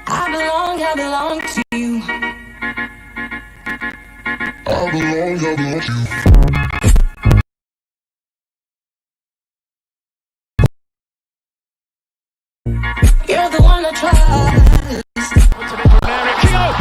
I belong to you. I belong to you. You're the one I trust. And I feel like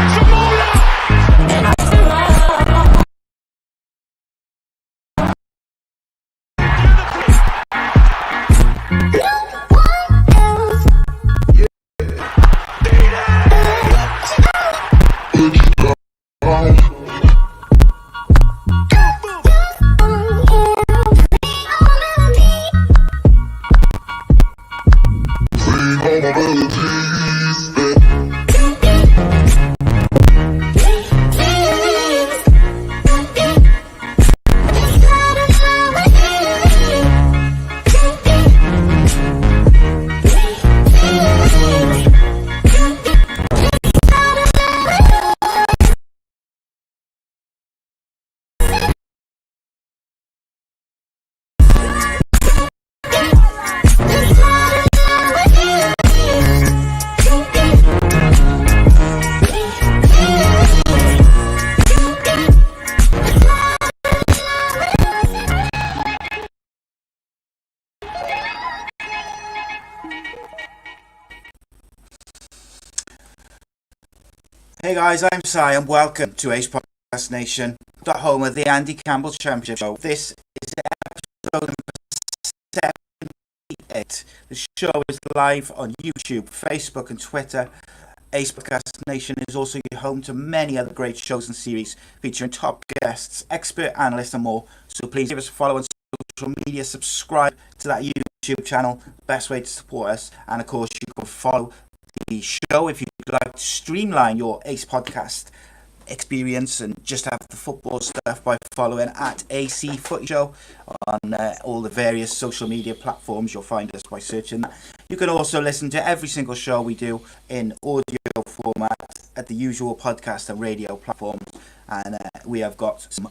Hey guys, I'm Si and welcome to Ace Podcast Nation, the home of the Andy Campbell Championship Show. This is episode number 78. The show is live on YouTube, Facebook and Twitter. Ace Podcast Nation is also your home to many other great shows and series featuring top guests, expert analysts and more. So please give us a follow on social media, subscribe to that YouTube channel, best way to support us. And of course you can follow the show if you'd like to streamline your Ace Podcast experience and just have the football stuff by following at AC Footy Show on all the various social media platforms. You'll find us by searching that. You can also listen to every single show we do in audio format at the usual podcast and radio platforms, and we have got some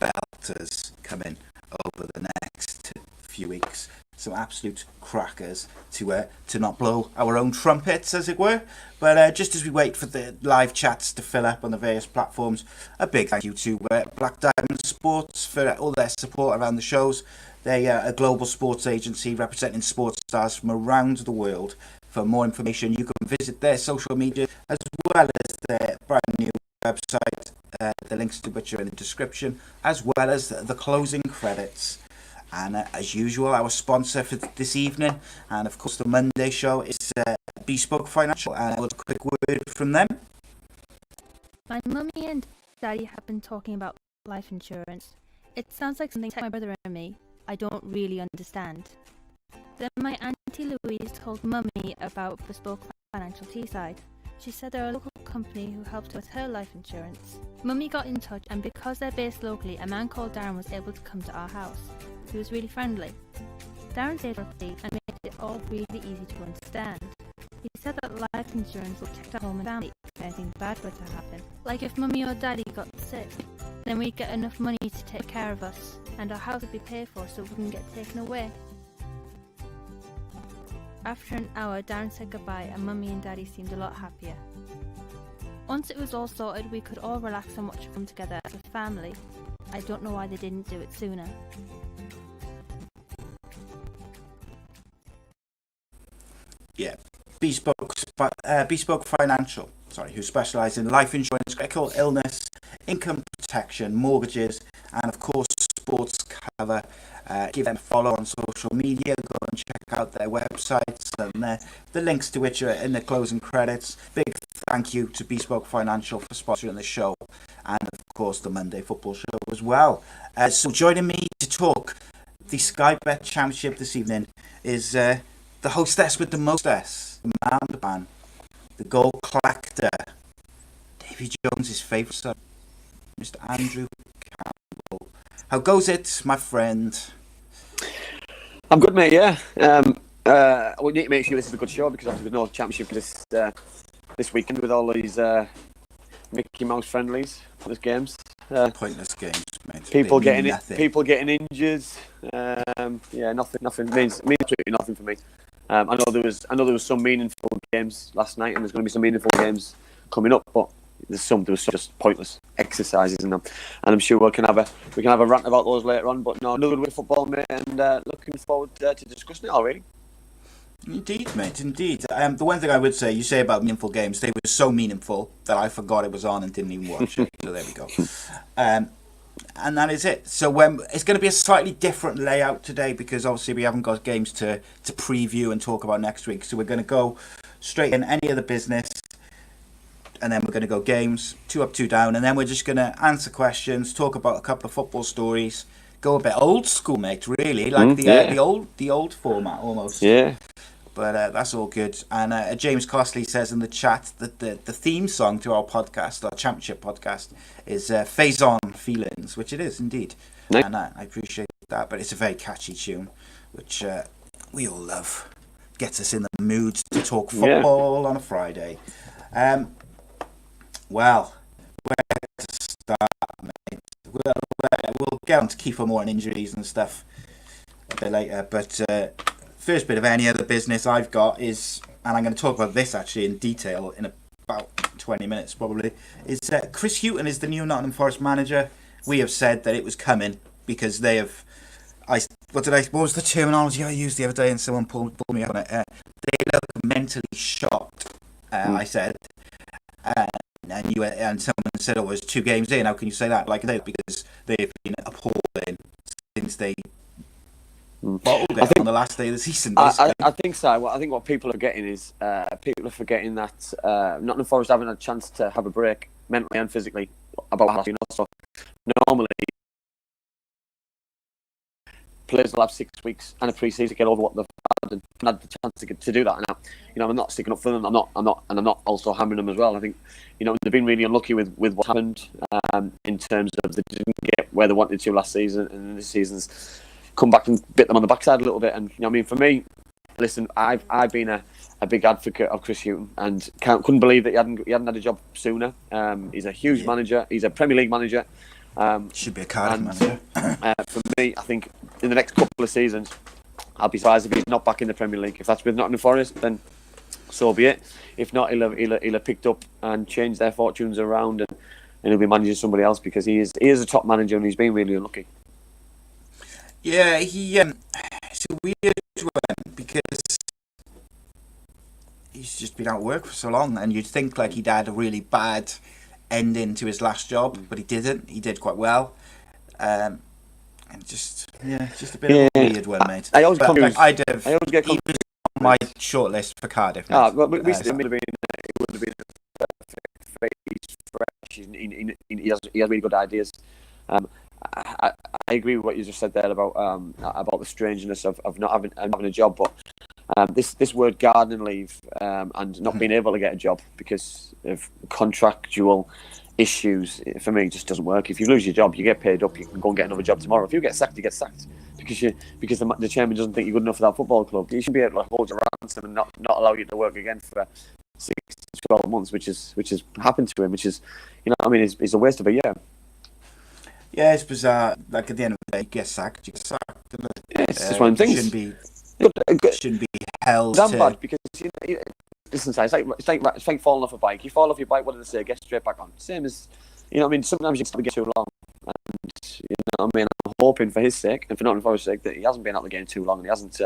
belters coming over the next few weeks. Some absolute crackers to not blow our own trumpets, as it were. But just as we wait for the live chats to fill up on the various platforms, a big thank you to Black Diamond Sports for all their support around the shows. They are a global sports agency representing sports stars from around the world. For more information, you can visit their social media as well as their brand new website, the links to which are in the description, as well as the closing credits. And as usual, our sponsor for this evening, and of course the Monday show, is Bespoke Financial. And a quick word from them. My mummy and daddy have been talking about life insurance. It sounds like something my brother and me. I don't really understand. Then my auntie Louise told mummy about Bespoke Financial Teesside. She said they're a local company who helped her with her life insurance. Mummy got in touch, and because they're based locally, a man called Darren was able to come to our house. He was really friendly. Darren saved our fee and made it all really easy to understand. He said that life insurance will protect our home and family if anything bad were to happen. Like if mummy or daddy got sick, then we'd get enough money to take care of us, and our house would be paid for so it wouldn't get taken away. After an hour, Darren said goodbye and mummy and daddy seemed a lot happier. Once it was all sorted, we could all relax and watch a film together as a family. I don't know why they didn't do it sooner. Yeah, Bespoke Financial, who specialise in life insurance, critical illness, income protection, mortgages, and of course sports cover. Give them a follow on social media. Go and check out their websites and the links to which are in the closing credits. Big thank you to Bespoke Financial for sponsoring the show, and of course the Monday Football Show as well. So joining me to talk the Sky Bet Championship this evening is the hostess with the mostess, the man, the goal collector, Davy Jones's favourite son, Mr. Andrew Campbell. How goes it, my friend? I'm good, mate. Yeah. We need to make sure this is a good show because obviously there's no championship this weekend with all these Mickey Mouse friendlies, pointless games. Pointless games, mate. People getting injured. Nothing means absolutely nothing for me. I know there was some meaningful games last night, and there's going to be some meaningful games coming up, but there was some just pointless exercises in them, and I'm sure we can have a rant about those later on. But no, another good week of football, mate, and looking forward to discussing it already. Indeed, mate, indeed. The one thing I would say, you say about meaningful games, they were so meaningful that I forgot it was on and didn't even watch it. So there we go. And that is it. So it's going to be a slightly different layout today because obviously we haven't got games to preview and talk about next week. So we're going to go straight in any other business, and then we're going to go games, 2 up, 2 down, and then we're just going to answer questions, talk about a couple of football stories, go a bit old school, mate. Really, like the old format almost. Yeah. But that's all good. And James Costley says in the chat that the theme song to our podcast, our championship podcast, is Phase On Feelings, which it is indeed. Nice. And I appreciate that. But it's a very catchy tune, which we all love. Gets us in the mood to talk football on a Friday. Well, where to start, mate? We'll get on to Kiefer Moore and injuries and stuff a bit later. But first bit of any other business I've got is, and I'm going to talk about this actually in detail in about 20 minutes probably, is Chris Hughton is the new Nottingham Forest manager. We have said that it was coming because they have, what was the terminology I used the other day and someone pulled me up on it? They look mentally shocked, I said. And someone said, oh, it was 2 games in, how can you say that? Like, because they've been appalling since they bottled it on the last day of the season. I think so. I think what people are getting is people are forgetting that Nottingham Forest haven't had a chance to have a break mentally and physically about last year. So normally players will have 6 weeks and a pre-season to get over what they've had and had the chance to do that. And I'm not sticking up for them. I'm not also hammering them as well. I think they've been really unlucky with what happened in terms of they didn't get where they wanted to last season, and this season's come back and bit them on the backside a little bit. And for me, listen, I've been a big advocate of Chris Hughton and couldn't believe that he hadn't had a job sooner. He's a huge manager. He's a Premier League manager. Should be a Cardiff manager. For me, I think in the next couple of seasons, I'll be surprised if he's not back in the Premier League. If that's with Nottingham Forest, then so be it. If not, he'll have picked up and changed their fortunes around, and he'll be managing somebody else because he is a top manager and he's been really unlucky. Yeah, it's a weird one because he's just been out of work for so long, and you'd think like he'd had a really bad ending to his last job, but he didn't. He did quite well, and just a bit of a weird one, mate. I always get confused. He was on my shortlist for Cardiff. Well, it would have been a perfect phase fresh. He has really good ideas. I agree with what you just said there about the strangeness of not having a job, but this word gardening leave and not being able to get a job because of contractual issues, for me, just doesn't work. If you lose your job, you get paid up, you can go and get another job tomorrow. If you get sacked, you get sacked because the chairman doesn't think you're good enough for that football club. You should be able to hold your ransom and not allow you to work again for 6 to 12 months, which has happened to him, which is, it's a waste of a year. Yeah, it's bizarre. Like at the end of the day, you get sacked. Yeah, it's just one of them things. Shouldn't be held. Damn bad because listen, it's like falling off a bike. You fall off your bike, what do they say? Get straight back on. Same as sometimes you get too long, and I'm hoping for his sake and for Nottingham Forest's sake that he hasn't been out of the game too long, and he hasn't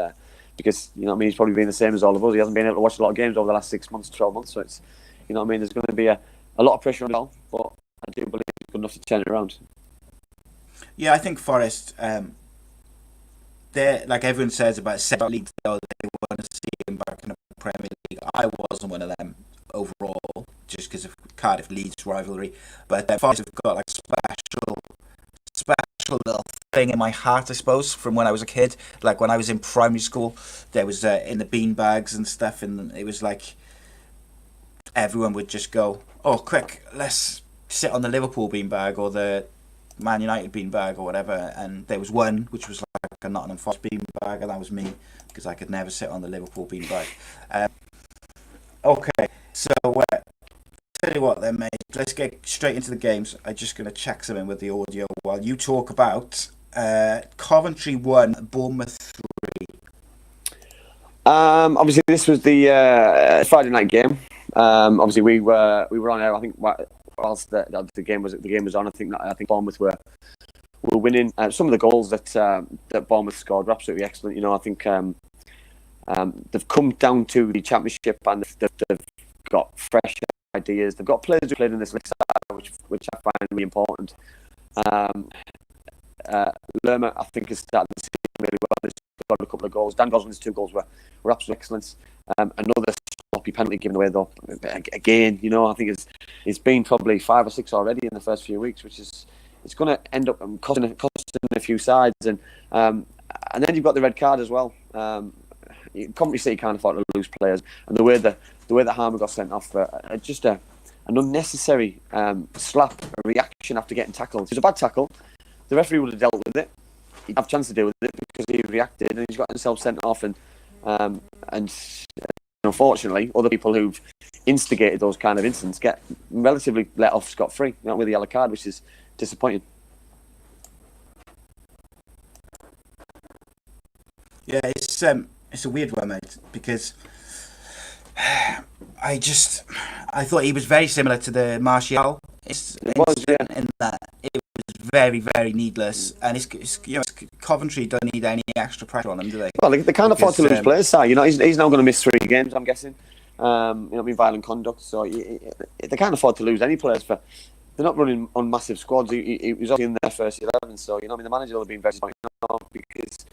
because he's probably been the same as all of us. He hasn't been able to watch a lot of games over the last 6 months, 12 months. So it's there's going to be a lot of pressure on him, but I do believe he's good enough to turn it around. Yeah, I think Forest, they're, like everyone says about separate leagues, though, they want to see him back in the Premier League. I wasn't one of them overall, just because of Cardiff-Leeds rivalry. But Forest have got like special little thing in my heart, I suppose, from when I was a kid. Like when I was in primary school, there was in the bean bags and stuff, and it was like everyone would just go, "Oh, quick, let's sit on the Liverpool bean bag or the Man United bean bag or whatever," and there was one which was like a Nottingham Forest bean bag, and that was me because I could never sit on the Liverpool bean bag. Okay, so tell you what then, mate, let's get straight into the games. I'm just going to check something with the audio while you talk about Coventry 1, Bournemouth 3. Obviously, this was the Friday night game. Obviously, we were on air. I think whilst the game was on, I think Bournemouth were winning. Some of the goals that Bournemouth scored were absolutely excellent. You know, I think they've come down to the Championship and they've got fresh ideas. They've got players who played in this league, which I find really important. Lerma, I think, has started the season really well. He's got a couple of goals. Dan Gosling's 2 goals were absolute excellence. Another sloppy penalty given away though. Again, you know, I think it's been probably 5 or 6 already in the first few weeks, which is it's going to end up costing a few sides. And then you've got the red card as well. Coventry City can't afford to lose players, and the way that Harmer got sent off for just an unnecessary slap, a reaction after getting tackled. It was a bad tackle. The referee would have dealt with it. He'd have a chance to deal with it because he reacted and he's got himself sent off. And unfortunately, other people who've instigated those kind of incidents get relatively let off scot-free, not with a yellow card, which is disappointing. Yeah, it's a weird one, mate, because I thought he was very similar to the Martial incident in that it was very, very needless, and it's Coventry don't need any extra pressure on them, do they? Well, they can't afford to lose players, Si. You know, he's now going to miss 3 games, I'm guessing. You know, I mean, violent conduct, so they can't afford to lose any players. They're not running on massive squads. He was obviously in their first 11, so you know, I mean, the manager will have been very disappointed because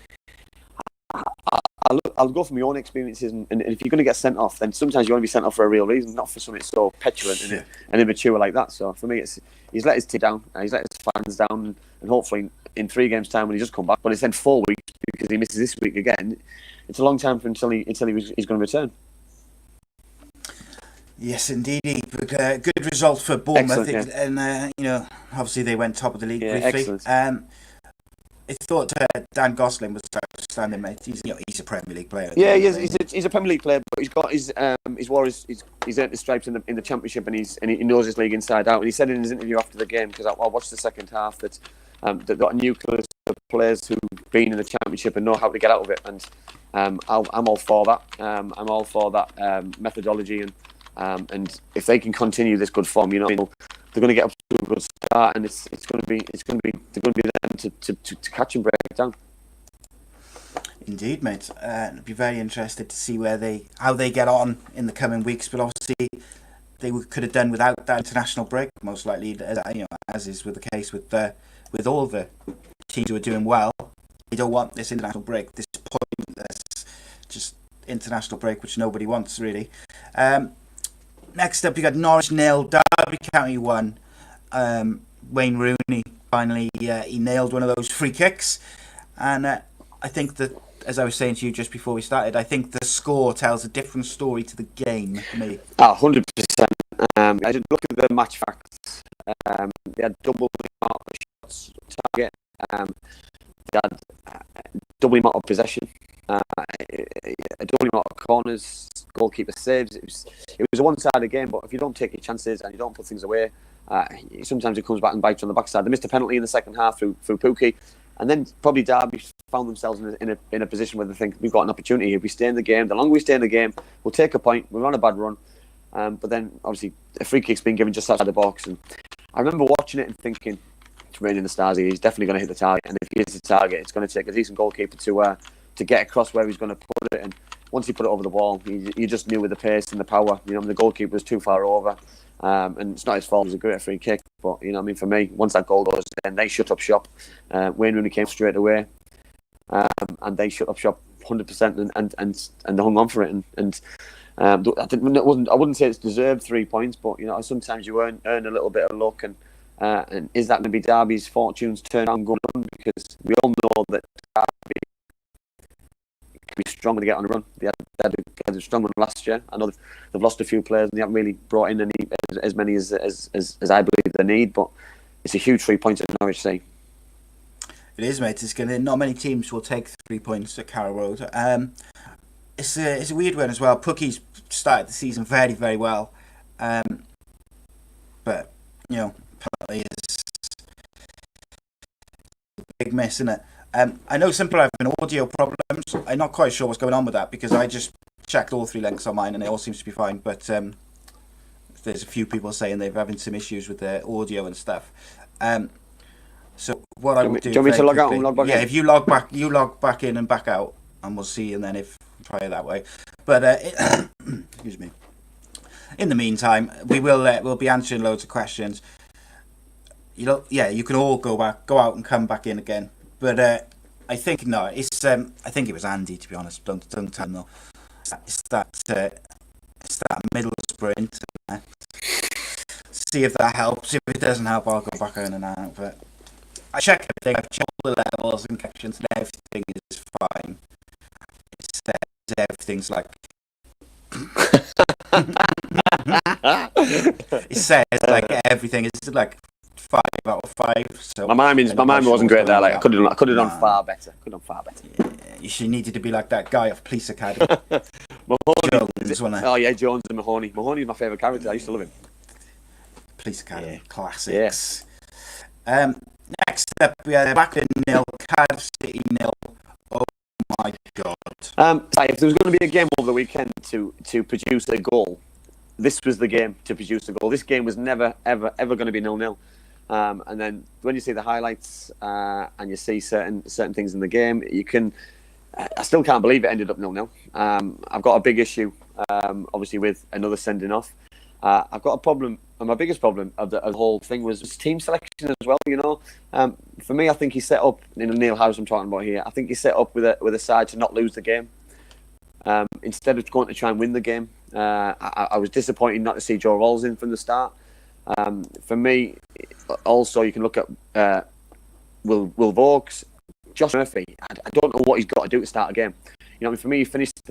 I'll go from my own experiences, and if you're going to get sent off, then sometimes you want to be sent off for a real reason, not for something so petulant and immature like that. So for me, he's let his team down, he's let his fans down, and hopefully in 3 games' time when he does come back, but it's then 4 weeks because he misses this week again. It's a long time until he's going to return. Yes, indeed. But good result for Bournemouth, Excellent, yeah. And you know, obviously they went top of the league briefly. Excellent. I thought Dan Gosling was outstanding, mate. He's a Premier League player. Yeah, he's a Premier League player, but he's got he's earned his stripes in the Championship, and he knows his league inside out. And he said in his interview after the game, because I watched the second half, that they've got a nucleus of players who've been in the Championship and know how to get out of it. And I'm all for that. I'm all for that methodology, and if they can continue this good form, you know, they're going to get up to a good start, and it's going to be them to catch and break down. Indeed, mate. I'd be very interested to see how they get on in the coming weeks. But obviously, they could have done without that international break, most likely. As is with the case with all the teams who are doing well. They don't want this international break. This pointless, just international break, which nobody wants really. Next up, you got Norwich 0, Derby County 1. Wayne Rooney finally he nailed one of those free kicks, and I think that, as I was saying to you just before we started, I think the score tells a different story to the game for me. 100%. I did look at the match facts. They had double the amount of shots target. They had double the amount of possession. A double amount of corners, goalkeeper saves. It was a one-sided game, but if you don't take your chances and you don't put things away, sometimes it comes back and bites you on the backside. They missed a penalty in the second half through Pookie, and then probably Derby found themselves in a position where they think we've got an opportunity. If we stay in the game, the longer we stay in the game, we'll take a point. We're on a bad run, but then obviously a free kick's been given just outside the box, and I remember watching it and thinking, it's raining the stars. He's definitely going to hit the target, and if he hits the target, it's going to take a decent goalkeeper to get across where he's going to put it. And once he put it over the wall, you just knew with the pace and the power, you know, the goalkeeper was too far over. And it's not his fault. It was a great free kick, but you know, I mean, for me, once that goal goes in, they shut up shop. Wayne Rooney came straight away, and they shut up shop 100%, and they hung on for it. And I wouldn't say it's deserved 3 points, but you know, sometimes you earn a little bit of luck. And is that going to be Derby's fortunes turn around going on? Because we all know that Derby can be strong when they get on a run. They had a strong one last year. I know they've lost a few players and they haven't really brought in as many as I believe they need, but it's a huge 3 points at Norwich City. It is, mate. Not many teams will take 3 points at Carrow Road. It's a weird one as well. Pookie's started the season very, very well, but you know, penalty is a big miss, isn't it? I know some people have an audio problem. terms, I'm not quite sure what's going on with that because I just checked all 3 links on mine and it all seems to be fine. But there's a few people saying they're having some issues with their audio and stuff. So what I would do? Do you want me to log out and log back in? Yeah, if you log back in and back out, and we'll see. And then if try it that way. But excuse me. In the meantime, we'll be answering loads of questions. You can all go out and come back in again. But I think it's I think it was Andy, to be honest. Don't tell him though. It's that Middlesbrough internet. See if that helps. If it doesn't help, I'll go back in and out. But I checked everything. I've checked all the levels and connections, and everything is fine. It says everything's like. It says like everything is like 5 out of 5. So my mind wasn't great there. Like I could have done far better. Yeah, you needed to be like that guy of Police Academy. Mahoney. Oh yeah, Jones and Mahoney. Mahoney's my favourite character. I used to love him. Police Academy classics. Yeah. Next up, we had Blackburn 0, Cardiff City 0. Oh my god. If there was going to be a game over the weekend to produce a goal, this was the game to produce a goal. This game was never ever going to be 0-0. And then when you see the highlights and you see certain things in the game, I still can't believe it ended up 0-0. I've got a big issue, obviously, with another sending off. I've got a problem, and my biggest problem of the whole thing was team selection as well. You know, for me, I think he set up in Neil House. I'm talking about here. I think he set up with a side to not lose the game instead of going to try and win the game. I was disappointed not to see Joe Rolls in from the start. For me, also you can look at Will Vokes, Josh Murphy. I don't know what he's got to do to start a game. You know, for me, he finished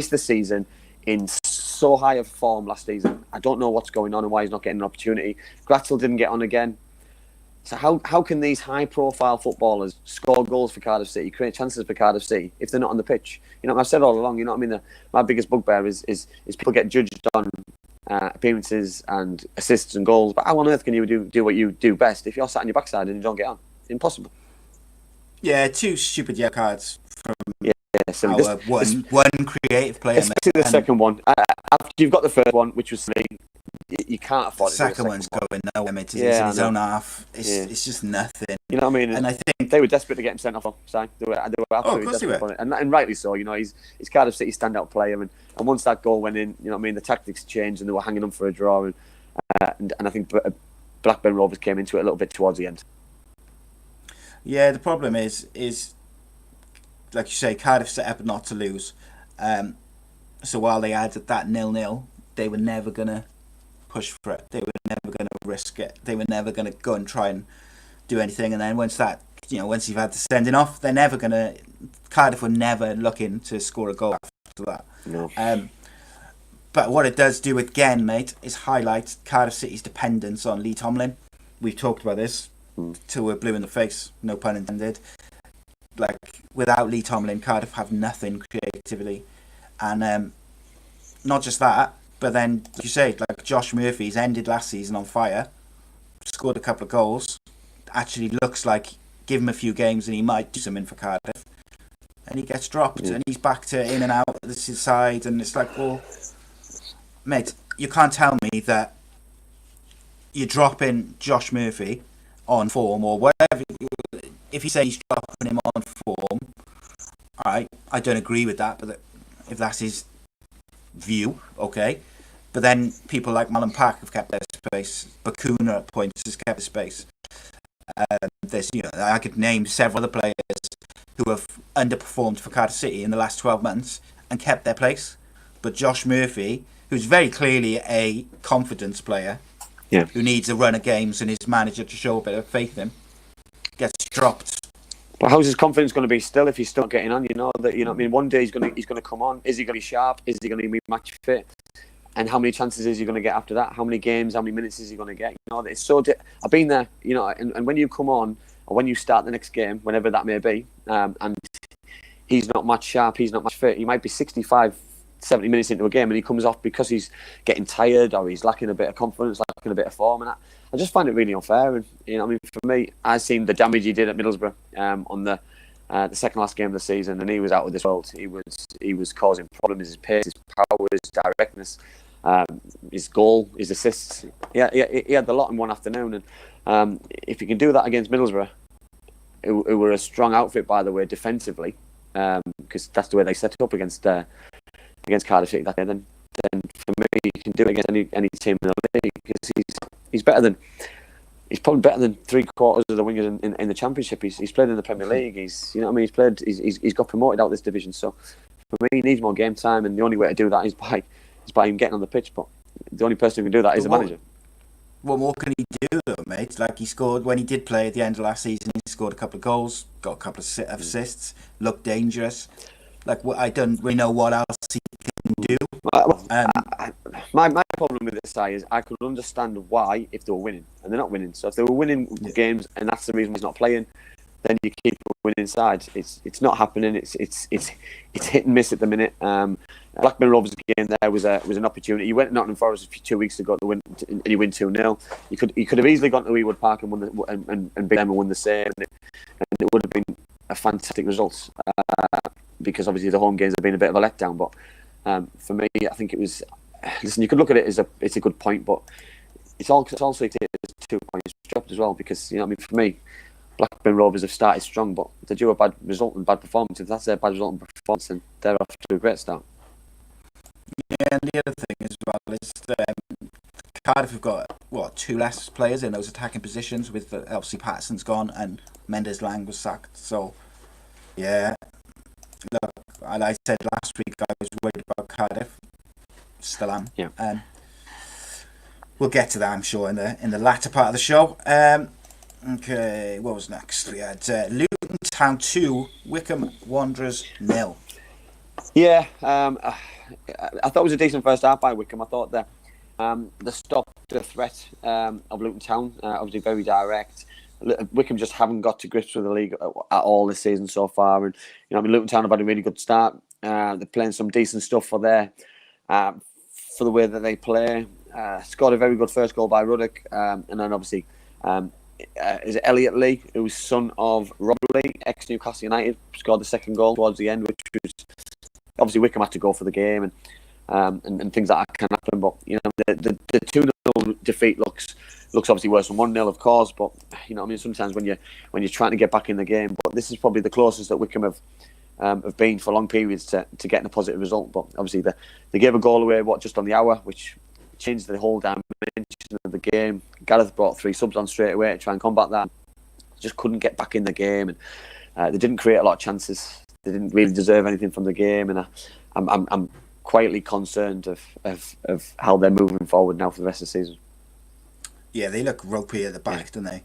the season in so high of form last season. I don't know what's going on and why he's not getting an opportunity. Gratzel didn't get on again. So how can these high-profile footballers score goals for Cardiff City, create chances for Cardiff City if they're not on the pitch? You know, I've said all along. You know what I mean? My biggest bugbear is people get judged on appearances and assists and goals. But how on earth can you do what you do best if you're sat on your backside and you don't get on? Impossible. Yeah, 2 stupid yellow cards from so one creative player. Especially the second one. After you've got the first one, which was silly, you can't afford the second one's going nowhere, mate. He's in his own half. It's just nothing. You know what I mean? And I think they were desperate to get him sent off. They were absolutely desperate for it. And rightly so. You know, he's Cardiff City's standout player. And once that goal went in, you know what I mean, the tactics changed and they were hanging on for a draw. And I think Blackburn Rovers came into it a little bit towards the end. Yeah, the problem is like you say, Cardiff set up not to lose. So while they had that 0-0, they were never going to push for it. They were never going to risk it. They were never going to go and try and do anything. And then once you've had the sending off, they're never going to. Cardiff were never looking to score a goal after that. No. But what it does do again, mate, is highlight Cardiff City's dependence on Lee Tomlin. We've talked about this till we're blue in the face, no pun intended. Like, without Lee Tomlin, Cardiff have nothing creatively. And not just that, but then, like you say, like Josh Murphy's ended last season on fire, scored a couple of goals, actually looks like give him a few games and he might do something for Cardiff. And he gets dropped and he's back to in and out of the side, and it's like, well, mate, you can't tell me that you're dropping Josh Murphy on form or whatever. If you say he's dropping him on form, alright, I don't agree with that, but if that's his view, okay. But then people like Malin Park have kept their space. Bakuna at points has kept his space. There's, I could name several other players who have underperformed for Cardiff City in the last 12 months and kept their place. But Josh Murphy, who's very clearly a confidence player, who needs a run of games and his manager to show a bit of faith in, gets dropped. But how's his confidence going to be still if he's still not getting on? You know what I mean? One day he's going to come on. Is he going to be sharp? Is he going to be match fit? And how many chances is he going to get after that? How many games? How many minutes is he going to get? You know, it's so. I've been there. You know, and when you come on or when you start the next game, whenever that may be, and he's not match sharp, he's not match fit. He might be 65, 70 minutes into a game, and he comes off because he's getting tired or he's lacking a bit of confidence, lacking a bit of form, and I just find it really unfair. And you know, I mean, for me, I've seen the damage he did at Middlesbrough on the second last game of the season, and he was out of this world. He was causing problems. His pace, his power, his directness, his goal, his assists. Yeah, he had a lot in one afternoon. And if he can do that against Middlesbrough, who were a strong outfit, by the way, defensively, because that's the way they set up against Cardiff City that day. Then for me, he can do it against any team in the league, because he's better than. He's probably better than 3/4 of the wingers in the Championship. He's played in the Premier League. He's got promoted out of this division. So for me, he needs more game time, and the only way to do that is by him getting on the pitch. But the only person who can do that is the manager. What more can he do, though, mate? Like, he scored when he did play at the end of last season. He scored a couple of goals, got a couple of assists, looked dangerous. Like, I don't really know what else he can do. My problem with this side is I could understand why if they were winning, and they're not winning. So if they were winning games, and that's the reason he's not playing, then you keep a winning side. It's not happening. It's hit and miss at the minute. Blackburn Rovers game there was an opportunity. You went to Nottingham Forest 2 weeks ago to win, and you win 2-0. You could have easily gone to Ewood Park and won and beat them and won the same, and it would have been a fantastic result. Because obviously the home games have been a bit of a letdown. But for me, I think it was. Listen, you could look at it as it's a good point, but it's also 2 points dropped as well, because for me, Blackburn Rovers have started strong, but they do a bad result and bad performance. If that's their bad result and performance, then they're off to a great start. Yeah, and the other thing as well is Cardiff have got 2 less players in those attacking positions, with obviously Patterson's gone and Mendes Lang was sacked. So yeah, look, and I said last week I was worried about Cardiff. Still am. Yeah. We'll get to that, I'm sure, in the latter part of the show. Okay, what was next? We had Luton Town 2, Wycombe Wanderers 0. Yeah, I thought it was a decent first half by Wycombe. I thought that they stopped the threat of Luton Town. Obviously, very direct. Wycombe just haven't got to grips with the league at all this season so far, and Luton Town have had a really good start. They're playing some decent stuff for the way that they play. Scored a very good first goal by Ruddock, and then obviously is it Elliot Lee, who's son of Rob Lee, ex-Newcastle United, scored the second goal towards the end, which was obviously Wycombe had to go for the game, and things like that can happen. But the 2-0 defeat looks obviously worse than 1-0, of course. But sometimes when you're trying to get back in the game, but this is probably the closest that Wycombe have been for long periods to getting a positive result. But obviously they gave a goal away just on the hour, which changed the whole dimension of the game. Gareth brought 3 subs on straight away to try and combat that. Just couldn't get back in the game, and they didn't create a lot of chances. They didn't really deserve anything from the game, and I'm quietly concerned of how they're moving forward now for the rest of the season. Yeah, they look ropey at the back, don't they?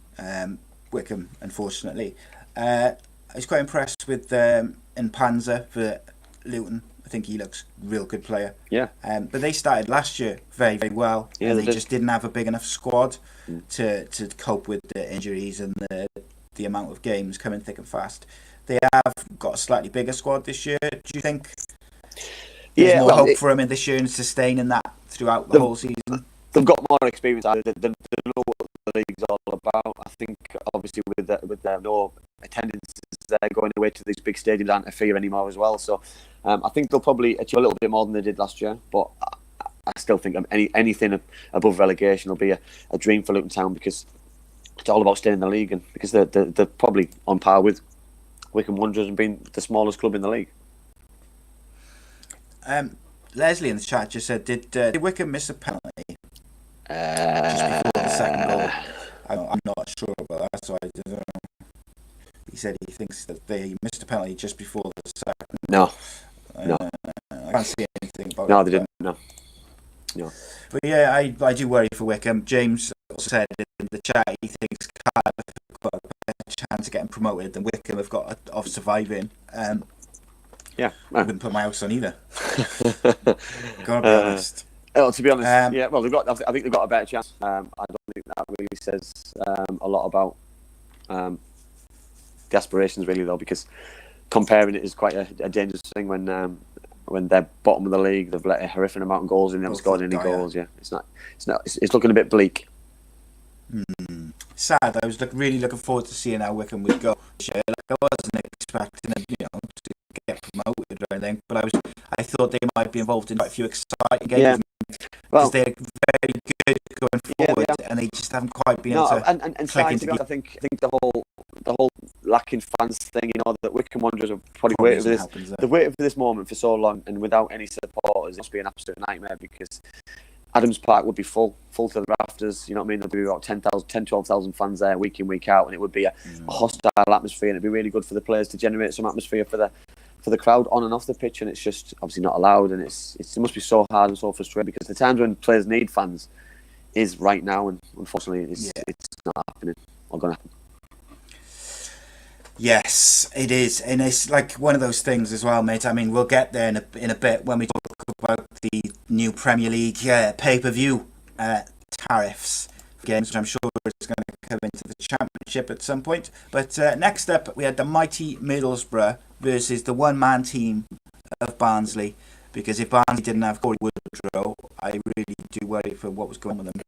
Wycombe, unfortunately. I was quite impressed with Panzer for Luton. I think he looks a real good player. Yeah. But they started last year very, very well. Yeah, and they just didn't have a big enough squad to cope with the injuries and the amount of games coming thick and fast. They have got a slightly bigger squad this year. Do you think there's more hope for them in this year and sustaining that throughout the whole season? They've got more experience. They know what the league's all about. I think obviously with no attendances, they're going away to these big stadiums aren't a fear anymore as well. So I think they'll probably achieve a little bit more than they did last year. But I still think anything above relegation will be a dream for Luton Town, because it's all about staying in the league, and because they're probably on par with Wycombe Wanderers and being the smallest club in the league. Leslie in the chat just said, did Wycombe miss a penalty just before the second goal? I'm not sure about that, so I don't know. He said he thinks that they missed a penalty just before the second. No. I can't see anything about it. No, they didn't. No. But yeah, I do worry for Wycombe. James said in the chat he thinks Cardiff have got a better chance of getting promoted than Wycombe have got of surviving. Yeah, I wouldn't put my house on either. Gotta be honest. Well, to be honest, yeah. Well, I think they've got a better chance. I don't think that really says a lot about the aspirations, really, though, because comparing it is quite a dangerous thing when they're bottom of the league. They've let a horrific amount of goals in, they haven't scored any goals. Yeah, it's looking a bit bleak. Sad. I was really looking forward to seeing how Wycombe would go this year. I wasn't wasn't expecting them, to get promoted or anything, but I thought they might be involved in quite a few exciting games. Yeah. Because they're very good going forward, yeah. and they just haven't quite been able to. And click to be honest, I think the whole lacking fans thing, that Wycombe Wanderers have probably waited for this. They've waited for this moment for so long, and without any supporters, it must be an absolute nightmare because Adams Park would be full to the rafters. You know what I mean? There'd be about 12,000 fans there week in, week out, and it would be a hostile atmosphere, and it'd be really good for the players to generate some atmosphere for the crowd on and off the pitch, and it's just obviously not allowed, and it must be so hard and so frustrating because the times when players need fans is right now, and unfortunately it's not happening or going to happen. Yes, it is, and it's like one of those things as well, mate. I mean, we'll get there in a bit when we talk about the new Premier League pay-per-view tariffs games, which I'm sure is going to come into the Championship at some point. But next up, we had the mighty Middlesbrough versus the one-man team of Barnsley. Because if Barnsley didn't have Corey Woodrow, I really do worry for what was going on with them.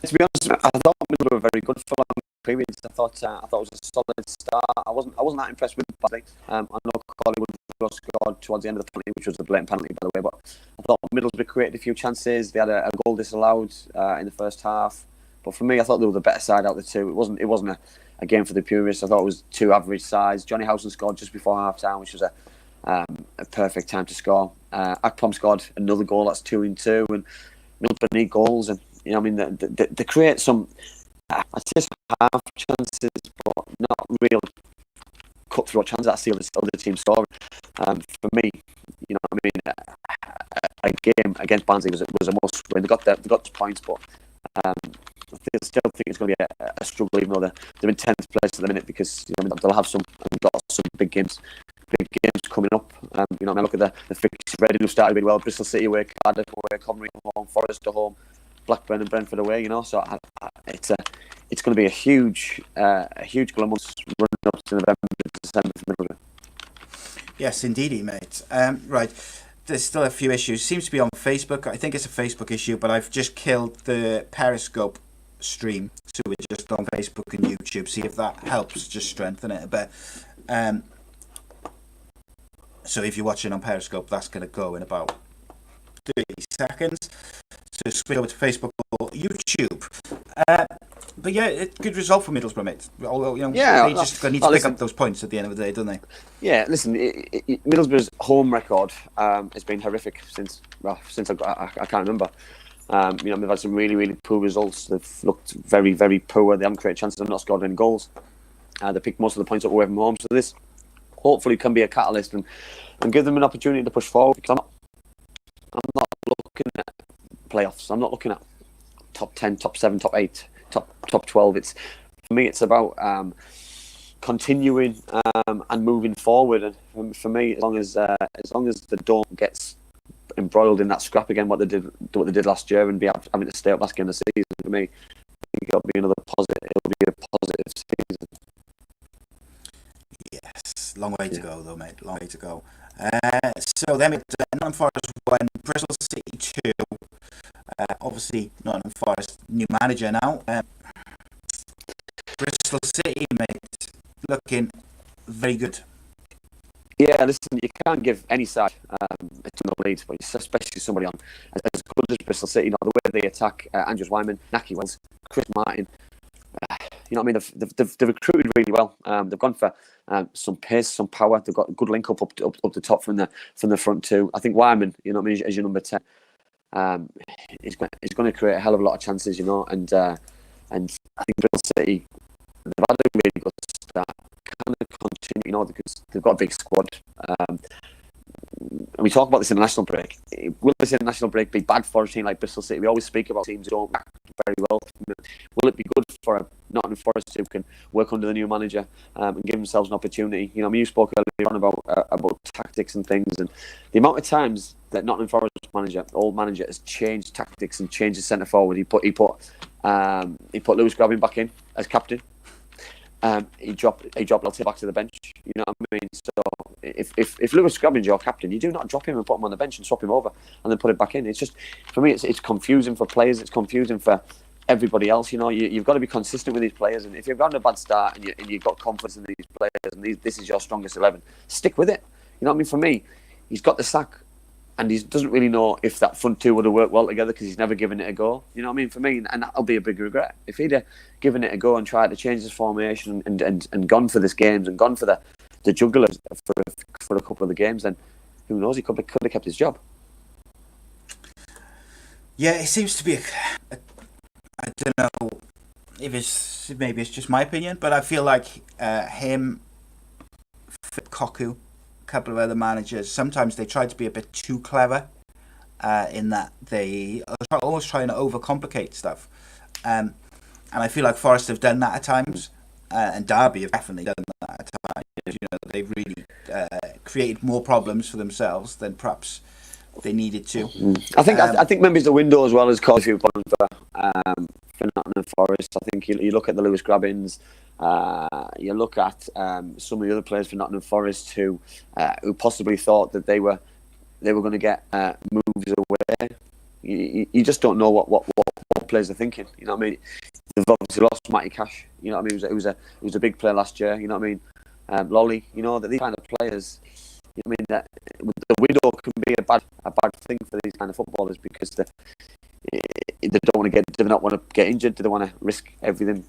To be honest, I thought Middlesbrough were very good for long periods. I thought it was a solid start. I wasn't that impressed with Barnsley. I know Corey Woodrow scored towards the end of the penalty, which was a blatant penalty, by the way. But I thought Middlesbrough created a few chances. They had a goal disallowed in the first half. But for me, I thought they were the better side out of the two. It wasn't a game for the purists. I thought it was two average sides. Johnny Howson scored just before half time, which was a perfect time to score. Akpom scored another goal. That's 2-2, and Middlesbrough need goals. And they create some, I'd say, some half chances, but not real cut-through chances. I see other teams scoring. For me, a game against Barnsley was a must win. They got the points, but I still think it's going to be a struggle, even though they're in 10th place at the minute, because they'll have some big games coming up. I look at the fixtures. Reading who started really well. Bristol City away, Cardiff away, Coventry home, Forest at home, Blackburn and Brentford away. So it's going to be a huge couple of months running up to November, December for Middlesbrough. Yes, indeedy, mate. Right. There's still a few issues. Seems to be on Facebook. I think it's a Facebook issue, but I've just killed the Periscope stream, so we're just on Facebook and YouTube. See if that helps, just strengthen it a bit. So if you're watching on Periscope, that's going to go in about 30 seconds. So switch over to Facebook or YouTube. But yeah, good result for Middlesbrough, mate. Although, they just need to pick up those points at the end of the day, don't they? Yeah, listen, Middlesbrough's home record has been horrific since I can't remember. They've had some really, really poor results. They've looked very, very poor. They haven't created chances. They've not scored any goals. They picked most of the points up away from home. So this hopefully can be a catalyst and give them an opportunity to push forward. Because I'm not looking at playoffs. I'm not looking at top 10, top 7, top 8, top 12. For me, it's about continuing and moving forward. And for me, as long as they don't get embroiled in that scrap again, what they did last year, and be having to stay up last game of the season, for me, I think it'll be a positive season. Yes, long way to go though, mate. Long way to go. So then Nottingham Forest 1, Bristol City 2. Obviously, Nottingham Forest new manager now. Bristol City, mate, looking very good. Yeah, listen, you can't give any side a 2-0 lead, but especially somebody on as good as Bristol City. The way they attack Andrews Wyman, Naki Wells, Chris Martin. They've recruited really well. They've gone for some pace, some power. They've got a good link up the top from the front two. I think Wyman, as your number 10, is going to create a hell of a lot of chances, and I think Bristol City, they've had a really good start. Kind of continue, because they've got a big squad. And we talk about this international break. Will this international break be bad for a team like Bristol City? We always speak about teams who don't act very well. Will it be good for a Nottingham Forest who can work under the new manager and give themselves an opportunity? You spoke earlier on about tactics and things, and the amount of times that Nottingham Forest old manager, has changed tactics and changed his centre forward. He put Lewis Grabbing back in as captain. He dropped Lelty back to the bench. You know what I mean? So if Lewis Grabbing's your captain, you do not drop him and put him on the bench and swap him over and then put it back in. It's just, for me, it's confusing for players. It's confusing for everybody else. You've got to be consistent with these players, and if you've gotten a bad start and you've got confidence in these players, and this is your strongest 11, stick with it. You know what I mean? For me, he's got the sack, and he doesn't really know if that front two would have worked well together because he's never given it a go. You know what I mean? For me, and that'll be a big regret. If he'd have given it a go and tried to change his formation and gone for this games and gone for the jugglers for a couple of the games, then who knows? He could have kept his job. Yeah, it seems to be. I don't know if maybe it's just my opinion, but I feel like him, Koku, a couple of other managers, sometimes they try to be a bit too clever in that they are always trying to overcomplicate stuff. And I feel like Forest have done that at times, and Derby have definitely done that at times. They've really created more problems for themselves than perhaps they needed to. I think maybe the window as well has caused a few problems for Nottingham Forest. I think you look at the Lewis Grabbins, you look at some of the other players for Nottingham Forest who possibly thought that they were going to get moves away. You just don't know what players are thinking. You know what I mean? They've obviously lost Matty Cash. You know what I mean? It was a big player last year. You know what I mean? Lolly. You know that these kind of players. You know what I mean? That the window can be a bad thing for these kind of footballers because they do not want to get injured. Do they want to risk everything?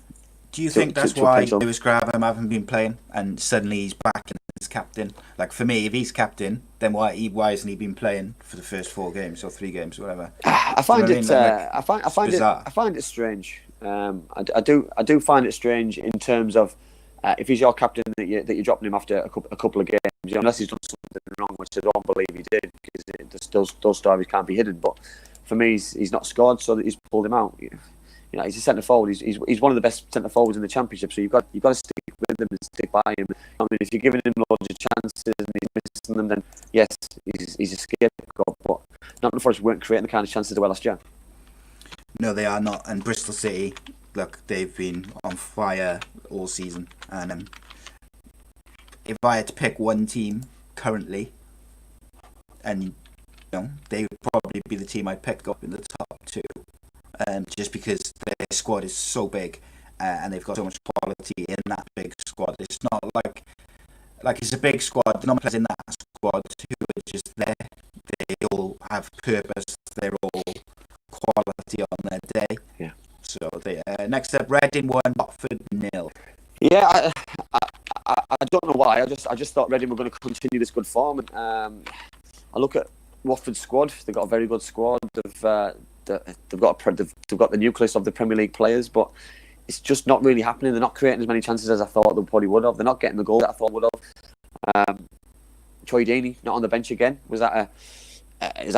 Do you think that's why Lewis Graham haven't been playing and suddenly he's back and he's captain? Like for me, if he's captain, then why hasn't he been playing for the first 4 games or 3 games or whatever? I find it strange. I do find it strange in terms of if he's your captain that you're dropping him after a couple of games, unless he's done something wrong, which I don't believe he did, because those stories can't be hidden. But for me, he's not scored, so that he's pulled him out. He's a centre forward. He's one of the best centre forwards in the Championship. So you've got to stick with him and stick by him. I mean, if you're giving him loads of chances and he's missing them, then yes, he's a scapegoat. But Nottingham Forest weren't creating the kind of chances they were last year. No, they are not. And Bristol City, look, they've been on fire all season. And if I had to pick one team currently, and they would probably be the team I'd pick up in the top 2. Just because their squad is so big and they've got so much quality in that big squad. It's not like it's a big squad. The number of players in that squad who are just there. They all have purpose. They're all quality on their day. Yeah. So they next up, Reading 1, Watford 0. Yeah, I don't know why. I just thought Reading were going to continue this good form. And I look at Watford's squad. They've got a very good squad. They've got the nucleus of the Premier League players, but it's just not really happening. They're not creating as many chances as I thought they probably would have. They're not getting the goal that I thought would have. Troy Deeney not on the bench again. Is that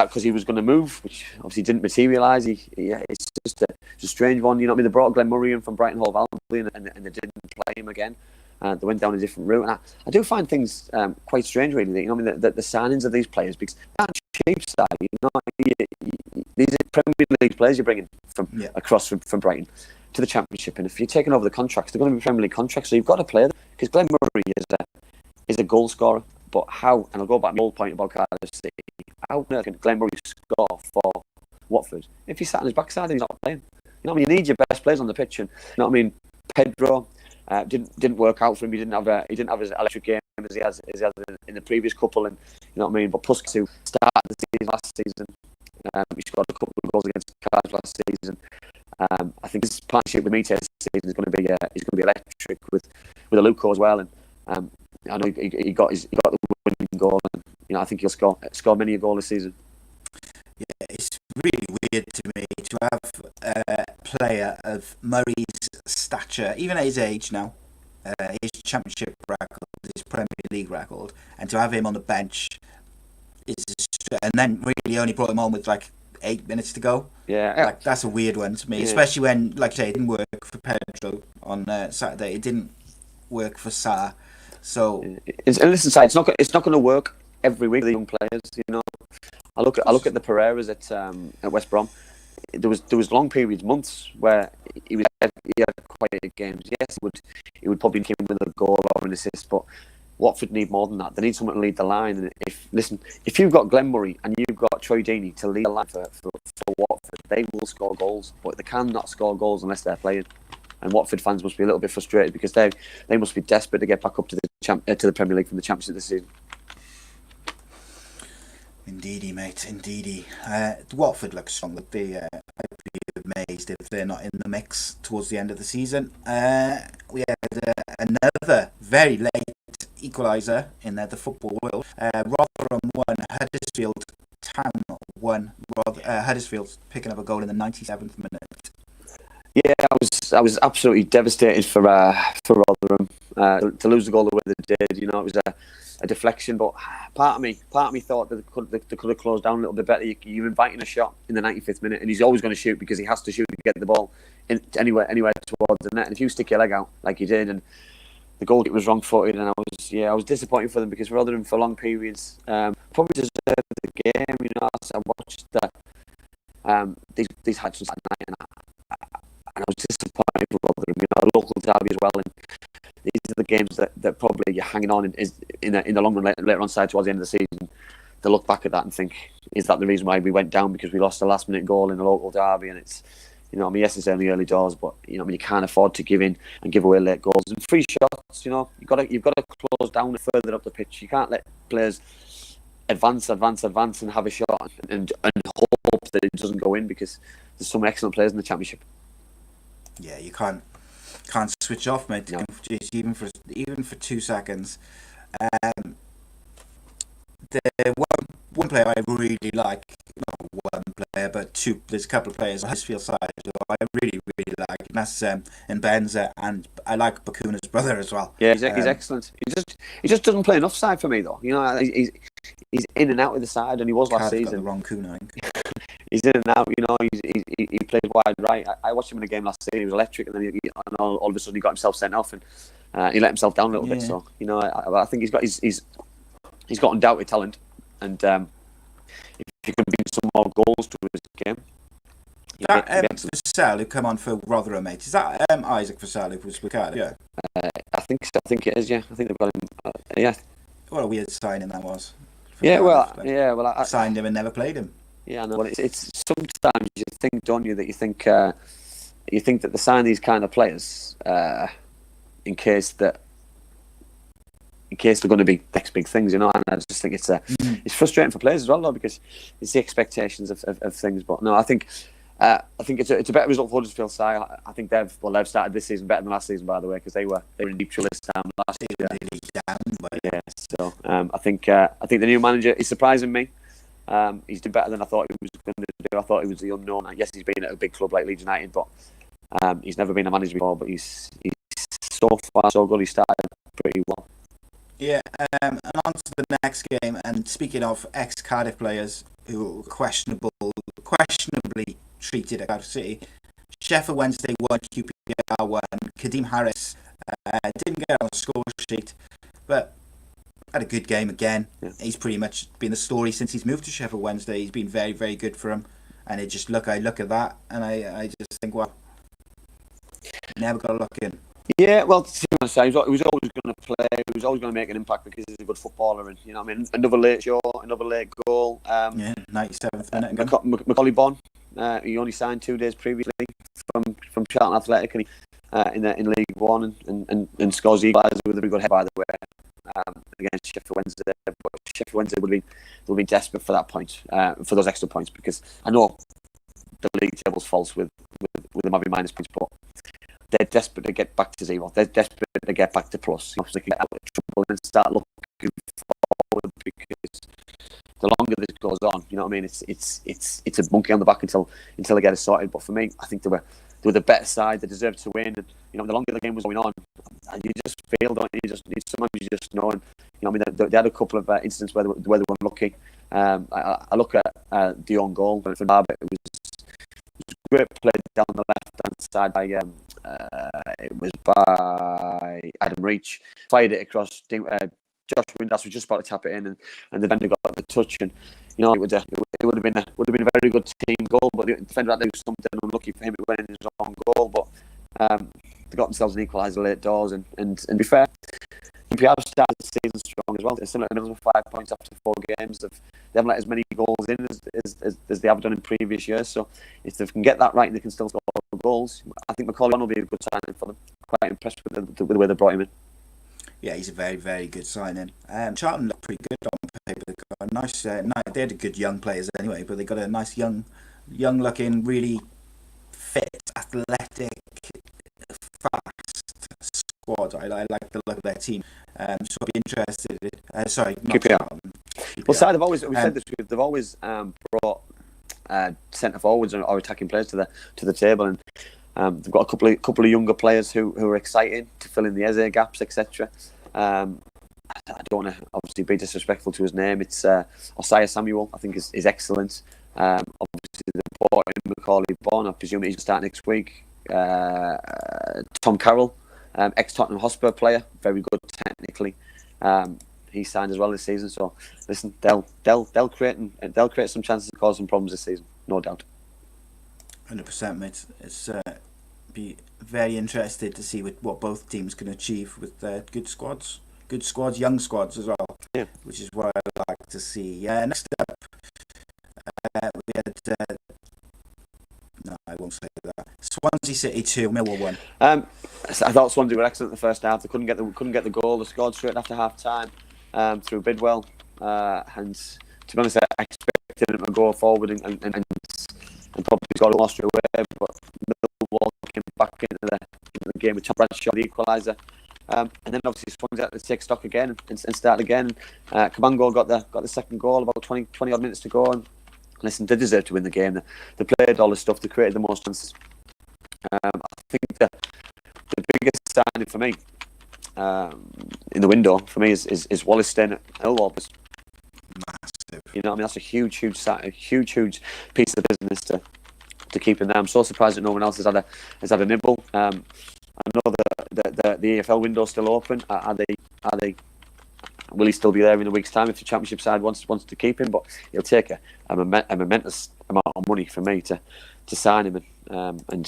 because he was going to move, which obviously didn't materialise? It's just a strange one. You know what I mean? They brought Glenn Murray in from Brighton Hove Albion and they didn't play him again. They went down a different route, and I do find things quite strange, really. You know what I mean? The signings of these players, because they're not cheap side. These are Premier League players you're bringing from across from Brighton to the Championship, and if you're taking over the contracts, they're going to be Premier League contracts, so you've got to play them. Because Glenn Murray is a goal scorer, but how? And I'll go back to the old point about Cardiff City. How can Glenn Murray score for Watford if he's sat on his backside and he's not playing? You know what I mean? You need your best players on the pitch, and you know what I mean. Pedro didn't work out for him. He didn't have his electric game as he has in the previous couple, and you know what I mean. But Puskás, who started the season last season, he scored a couple of goals against Cardiff last season. I think his partnership with Mite this season is going to be electric with Aluko as well. And I know he got the winning goal, and you know I think he'll score many a goal this season. Yeah, it's really weird to me to have a player of Murray's stature, even at his age now, his Championship record, his Premier League record, and to have him on the bench and then really only brought him on with like 8 minutes to go. Yeah, like that's a weird one to me, especially when, like I say, it didn't work for Pedro on Saturday. It didn't work for Sarr. So listen, Si, it's not going to work every week with the young players. You know, I look at the Pereiras at West Brom. There was long periods, months, where he had quiet games. Yes, he would probably come with a goal or an assist, but Watford need more than that. They need someone to lead the line. And if you've got Glenn Murray and you've got Troy Deeney to lead the line for Watford, Watford. They will score goals, but they cannot score goals unless they're playing. And Watford fans must be a little bit frustrated because they must be desperate to get back up to the Premier League from the Championship this season. Indeedy, mate, indeedy. Watford looks strong. I'd be amazed if they're not in the mix towards the end of the season. We had another very late equaliser in the football world. Rotherham 1, Huddersfield Town 1. Huddersfield picking up a goal in the 97th minute. Yeah, I was absolutely devastated for Rotherham to lose the goal the way they did. You know, it was a deflection, but part of me thought that they could have closed down a little bit better. You're inviting a shot in the 95th minute, and he's always going to shoot because he has to shoot to get the ball anywhere towards the net. And if you stick your leg out like you did, and the goalkeeper was wrong-footed, and I was disappointed for them because Rotherham for long periods probably deserved the game. You know, I watched these Hutchins at night, and I was disappointed for Rotherham. You know, a local derby as well, and these are the games that probably you're hanging on in the long run later on side towards the end of the season. To look back at that and think, is that the reason why we went down because we lost a last minute goal in a local derby? And it's, you know, I mean, yes, it's only early doors, but you know, I mean, you can't afford to give in and give away late goals and free shots. You know, you've got to close down further up the pitch. You can't let players advance and have a shot and hope that it doesn't go in because there's some excellent players in the Championship. Yeah, you can't switch off, mate. No. Even for 2 seconds. The one player I really like, not one player, but two. There's a couple of players on Huddersfield side who I really like, and that's Benza, and I like Bakuna's brother as well. Yeah, he's excellent. He just doesn't play enough side for me though. You know, he's in and out with the side, and he was last season. Got the wrong Kuna, I think. He's in and out, you know. He plays wide right. I watched him in a game last season. He was electric, and then all of a sudden he got himself sent off, and he let himself down a little bit. So you know, I think he's got undoubted talent, and if he can bring some more goals to his game. That Vassell who come on for Rotherham, mate. Is that Isaac Vassell who was with Cardiff? Yeah. I think it is. Yeah, I think they've got him. Yeah. What a weird signing that was. I signed him and never played him. Yeah, I know. Well, it's sometimes you think, don't you, that you think that they sign these kind of players in case they're going to be next big things, you know. And I just think it's frustrating for players as well, though, because it's the expectations of things. But no, I think it's a better result for Huddersfield side. I think they've started this season better than last season, by the way, because they were in deep trouble this time last year. Yeah, so I think the new manager is surprising me. He's doing better than I thought he was going to do. I thought he was the unknown. Yes, he's been at a big club like Leeds United, but he's never been a manager before. But he's so far so good. He started pretty well. Yeah, and on to the next game. And speaking of ex-Cardiff players who were questionably treated at Cardiff City, Sheffield Wednesday 1, QPR 1. Kadeem Harris didn't get on the score sheet, but had a good game again. Yeah. He's pretty much been the story since he's moved to Sheffield Wednesday. He's been very, very good for him. And I look at that and I just think, well, never got to look in. Yeah, well, to be honest, he was always going to play. He was always going to make an impact because he's a good footballer. And, you know what I mean? Another late goal. 97th minute. Macaulay Bonne, he only signed 2 days previously from Charlton Athletic, and in League One, and scores equaliser with a very good head, by the way, against Sheffield Wednesday. But Sheffield Wednesday would have been desperate for that point, for those extra points, because I know the league table's false with them having minus points, but they're desperate to get back to zero. They're desperate to get back to plus. You know, so they can get out of trouble and start looking forward, because the longer this goes on, you know what I mean, it's a monkey on the back until they get it sorted. But for me, I think they were the better side. They deserved to win. And, you know, the longer the game was going on, you just feel, don't you? Sometimes you just know. And, you know, I mean, they had a couple of incidents where they were unlucky. I look at the own goal for Derby. It was a great play down the left hand side by Adam Reach. Fired it across. Josh Windass was just about to tap it in, and the defender got the touch, and you know it would have been a very good team goal, but the defender had to do something unlucky for him. It went in his own goal, but they got themselves an equaliser late doors, and to be fair, We have started the season strong as well. They're similar to Middlesbrough, 5 points after 4 games. They haven't let as many goals in as they have done in previous years. So if they can get that right and they can still score goals, I think Macaulay will be a good signing for them. Quite impressed with the way they brought him in. Yeah, he's a very, very good signing. Charlton looked pretty good on paper. They got a nice, they had a good young players anyway, but they got a nice young-looking, really fit, athletic, fast squad. I like the look of their team. So I'll be interested. Sorry, not Charlton. Well, side we said this. They've always brought centre forwards or attacking players to the table, and they've got a couple of younger players who are exciting to fill in the Eze gaps, etc. I don't want to obviously be disrespectful to his name. It's Osaya Samuel. I think is excellent. Obviously they brought in Macaulay Bonne. I presume he's going to start next week. Tom Carroll, ex-Tottenham Hotspur player, very good technically. He signed as well this season. So listen, they'll create some chances to cause some problems this season, no doubt. 100%, mate. It's be very interested to see what both teams can achieve with their good squads, young squads as well. Yeah, which is what I like to see. Yeah, next up, we had. No, I won't say that. Swansea City 2, Millwall 1. I thought Swansea were excellent in the first half. They couldn't get the goal. They scored straight after half time through Bidwell, and to be honest, I expected them to go forward and probably scored a straight away. But Millwall came back into the game with Tom Bradshaw, the equaliser, and then obviously Swansea had to take stock again and start again. Cabango got the second goal about 20 odd minutes to go. And listen, they deserve to win the game. They played all the stuff. They created the most chances. I think the biggest signing for me in the window for me is Wallace staying at Millwall. Massive. You know, I mean, that's a huge piece of business to keep in there. I'm so surprised that no one else has had a nibble. I know the EFL window's still open. Are they? Will he still be there in a week's time if the Championship side wants to keep him? But he'll take a momentous amount of money for me to sign him, and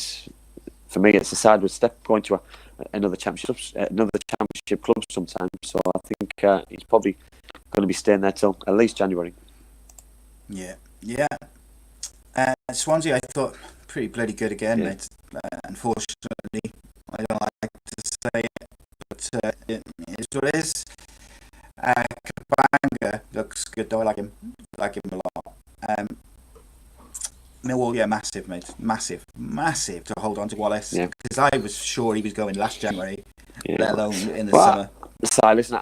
for me it's a sideward step going to another championship club sometime. So I think he's probably going to be staying there till at least January. Yeah. Swansea, I thought pretty bloody good again, mate. Unfortunately, I don't like to say it, but it is what it is. Kabanga looks good though. I like him a lot. Millwall, yeah, massive, mate, massive to hold on to Wallace, because I was sure he was going last January, let alone in the summer. So listen,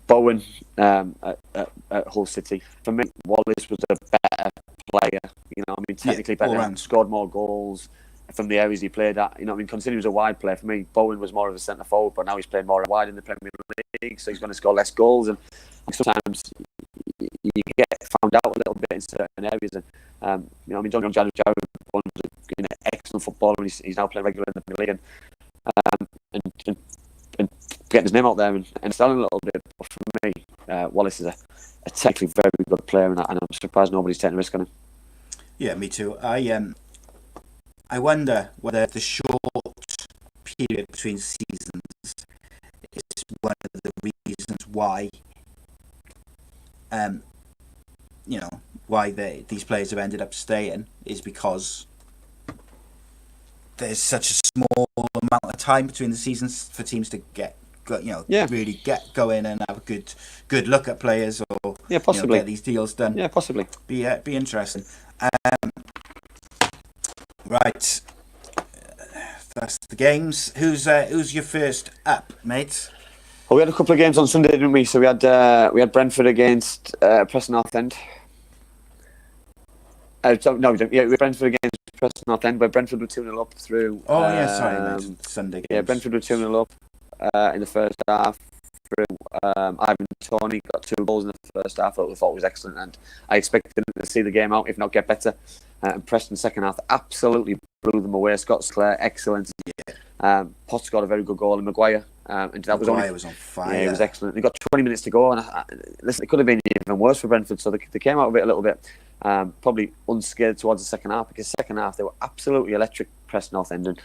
Bowen at Hull City, for me, Wallace was a better player. You know, I mean, technically better, scored more goals from the areas he played at. You know, I mean, considering he was a wide player, for me, Bowen was more of a centre forward, but now he's playing more wide in the Premier League, so he's going to score less goals. And sometimes you get found out a little bit in certain areas. And you know, I mean, John Jared Bowen's an excellent footballer, and he's now playing regularly in the Premier League, and getting his name out there and selling a little bit. But for me, Wallace is a technically very good player, and I'm surprised nobody's taking a risk on him. Yeah, me too. I wonder whether the short period between seasons is one of the reasons why, why these players have ended up staying, is because there's such a small amount of time between the seasons for teams to really get going and have a good look at players, or possibly get these deals done. Yeah, possibly. Be interesting. Right, that's the games. Who's your first up, mate? Well, we had a couple of games on Sunday, didn't we? So we had Brentford against Preston North End. No, we didn't. Yeah, we had Brentford against Preston North End, where Brentford were 2-0 up through. Sunday games. Yeah, Brentford were 2-0 up in the first half. Through Ivan Toney got 2 goals in the first half. I thought it was excellent, and I expected them to see the game out, if not get better. And Preston second half absolutely blew them away. Scott Sinclair, excellent. Yeah. Potts got a very good goal, and Maguire. And that Maguire was on fire. Yeah, it was excellent. They got 20 minutes to go, and listen, it could have been even worse for Brentford. So they came out of it a little bit, probably unscared towards the second half, because second half they were absolutely electric. Preston North End, and,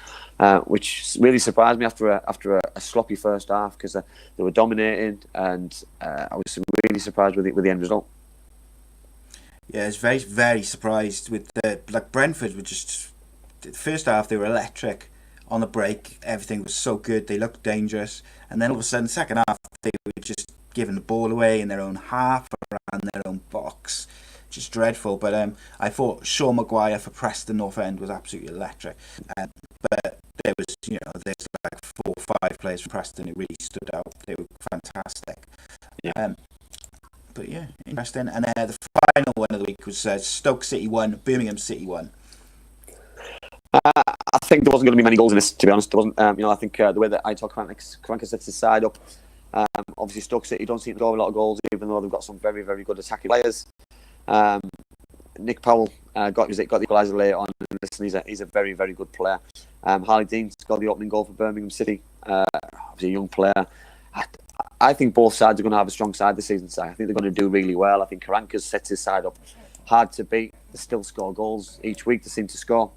which really surprised me after a sloppy first half, because they were dominating, and I was really surprised with the end result. Yeah, I was very, very surprised with Brentford were just, the first half they were electric. On the break, everything was so good. They looked dangerous, and then all of a sudden, second half, they were just giving the ball away in their own half, around their own box. Just dreadful. But I thought Sean Maguire for Preston North End was absolutely electric. But there was, there's like 4 or 5 players from Preston who really stood out. They were fantastic. Yeah. But yeah, interesting. And then the final one of the week was Stoke City 1, Birmingham City 1. I think there wasn't going to be many goals in this, to be honest. There wasn't. I think the way that Aitor Karanka sets his side up, obviously Stoke City don't seem to score a lot of goals, even though they've got some very, very good attacking players. Nick Powell got the equaliser later on. Listen, he's a very, very good player. Harley Dean got the opening goal for Birmingham City. Obviously a young player. I think both sides are going to have a strong side this season. I think they're going to do really well. I think Karanka sets his side up hard to beat. They still score goals each week. They seem to score.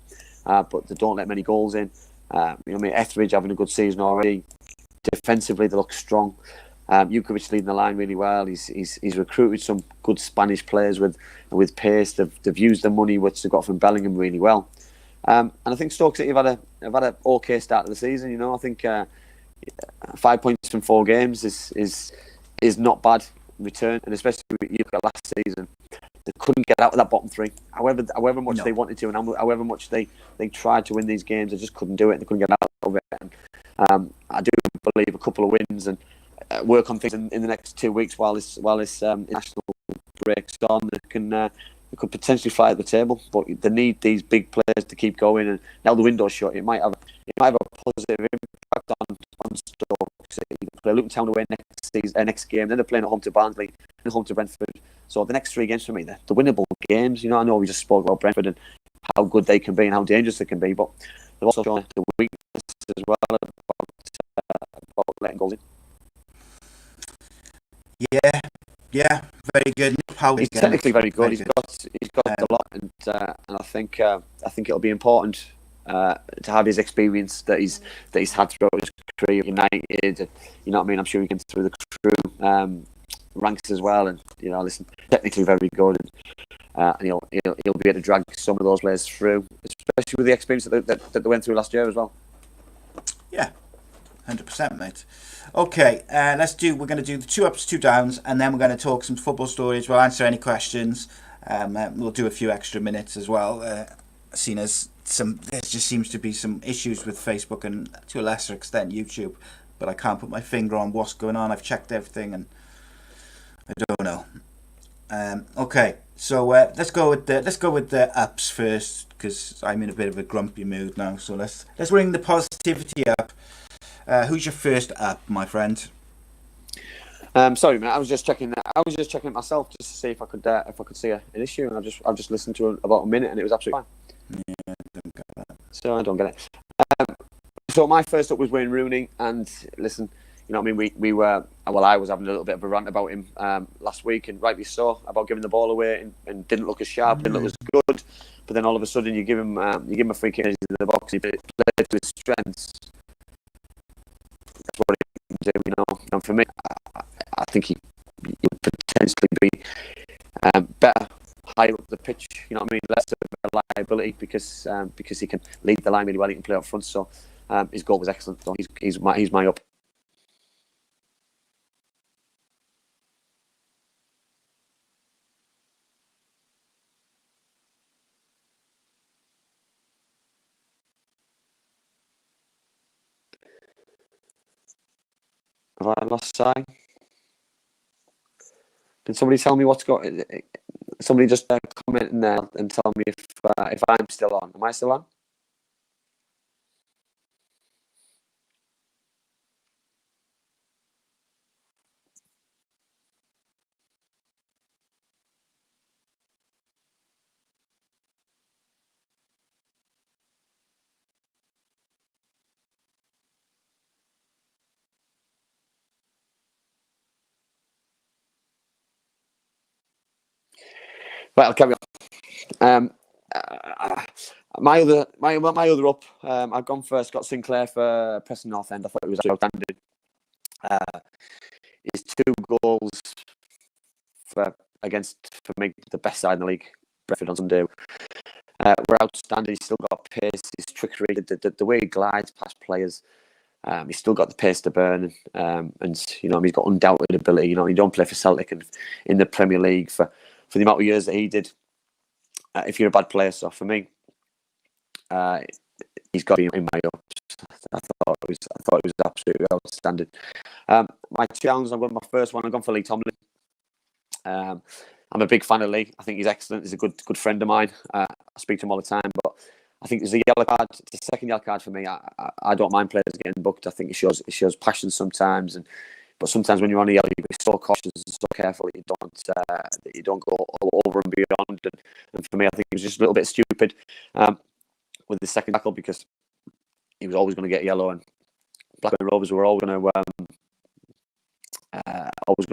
But they don't let many goals in. Etheridge having a good season already. Defensively, they look strong. Jukovic leading the line really well. He's recruited some good Spanish players with pace. They've used the money which they got from Bellingham really well. And I think Stoke City have had an okay start to the season. I think 5 points from 4 games is not bad return, and especially you look at last season. They couldn't get out of that bottom 3. However much they wanted to, and however much they tried to win these games, they just couldn't do it. They couldn't get out of it. And, I do believe a couple of wins and work on things in the next 2 weeks while this international breaks on, they could potentially fly at the table. But they need these big players to keep going. And now the window's shut, it might have a positive impact on Stoke City. They play Luton Town away next game. Then they're playing at home to Barnsley and home to Brentford. So the next 3 games for me, they're winnable games. I know we just spoke about Brentford and how good they can be and how dangerous they can be, but they've also shown the weakness as well about letting goals in. Yeah, very good. He's technically very good. He's got a lot, and I think it'll be important to have his experience that he's had throughout his career at United. You know what I mean? I'm sure he gets through the crew ranks as well, and listen, technically very good, and he'll be able to drag some of those players through, especially with the experience that they went through last year as well. Yeah, 100%, mate. Okay, we're going to do the 2 ups, 2 downs, and then we're going to talk some football stories. We'll answer any questions. We'll do a few extra minutes as well, seeing as there just seems to be some issues with Facebook and to a lesser extent YouTube, but I can't put my finger on what's going on. I've checked everything and I don't know. Okay, so let's go with the ups first, because I'm in a bit of a grumpy mood now. So let's bring the positivity up. Who's your first up, my friend? Sorry, man. I was just checking it myself just to see if I could see an issue, and I've just listened to it about a minute, and it was absolutely fine. Yeah, I don't get that. So I don't get it. So my first up was Wayne Rooney, and listen, you know what I mean. I was having a little bit of a rant about him last week, and rightly so, about giving the ball away and didn't look as sharp, didn't look as good. But then all of a sudden, you give him a free kick in the box, he played to his strengths. That's what he can do, And for me, I think he would potentially be better higher up the pitch. You know what I mean? Less of a liability because he can lead the line really well. He can play up front. So his goal was excellent. So he's my up. Have I lost sight? Can somebody tell me what's going? Somebody just comment in there and tell me if I'm still on. Am I still on? Right, I'll carry on. my other up, I've gone for Scott Sinclair for Preston North End. I thought it was outstanding. His 2 goals for me the best side in the league, Brentford on Sunday, were outstanding. He's still got pace, his trickery, the way he glides past players. He's still got the pace to burn, and he's got undoubted ability. He don't play for Celtic and in the Premier League for the amount of years that he did. If you're a bad player, so for me, he's got to be in my ups. I thought it was absolutely outstanding. My challenge, I've got my first one. I've gone for Lee Tomlin. I'm a big fan of Lee. I think he's excellent. He's a good friend of mine. I speak to him all the time, but I think there's a yellow card. It's a second yellow card for me. I don't mind players getting booked. I think it shows passion sometimes, but sometimes when you're on a yellow, you be so cautious and so careful that you don't go over and beyond. And for me, I think it was just a little bit stupid with the second tackle, because he was always going to get yellow, and Blackburn Rovers were always going to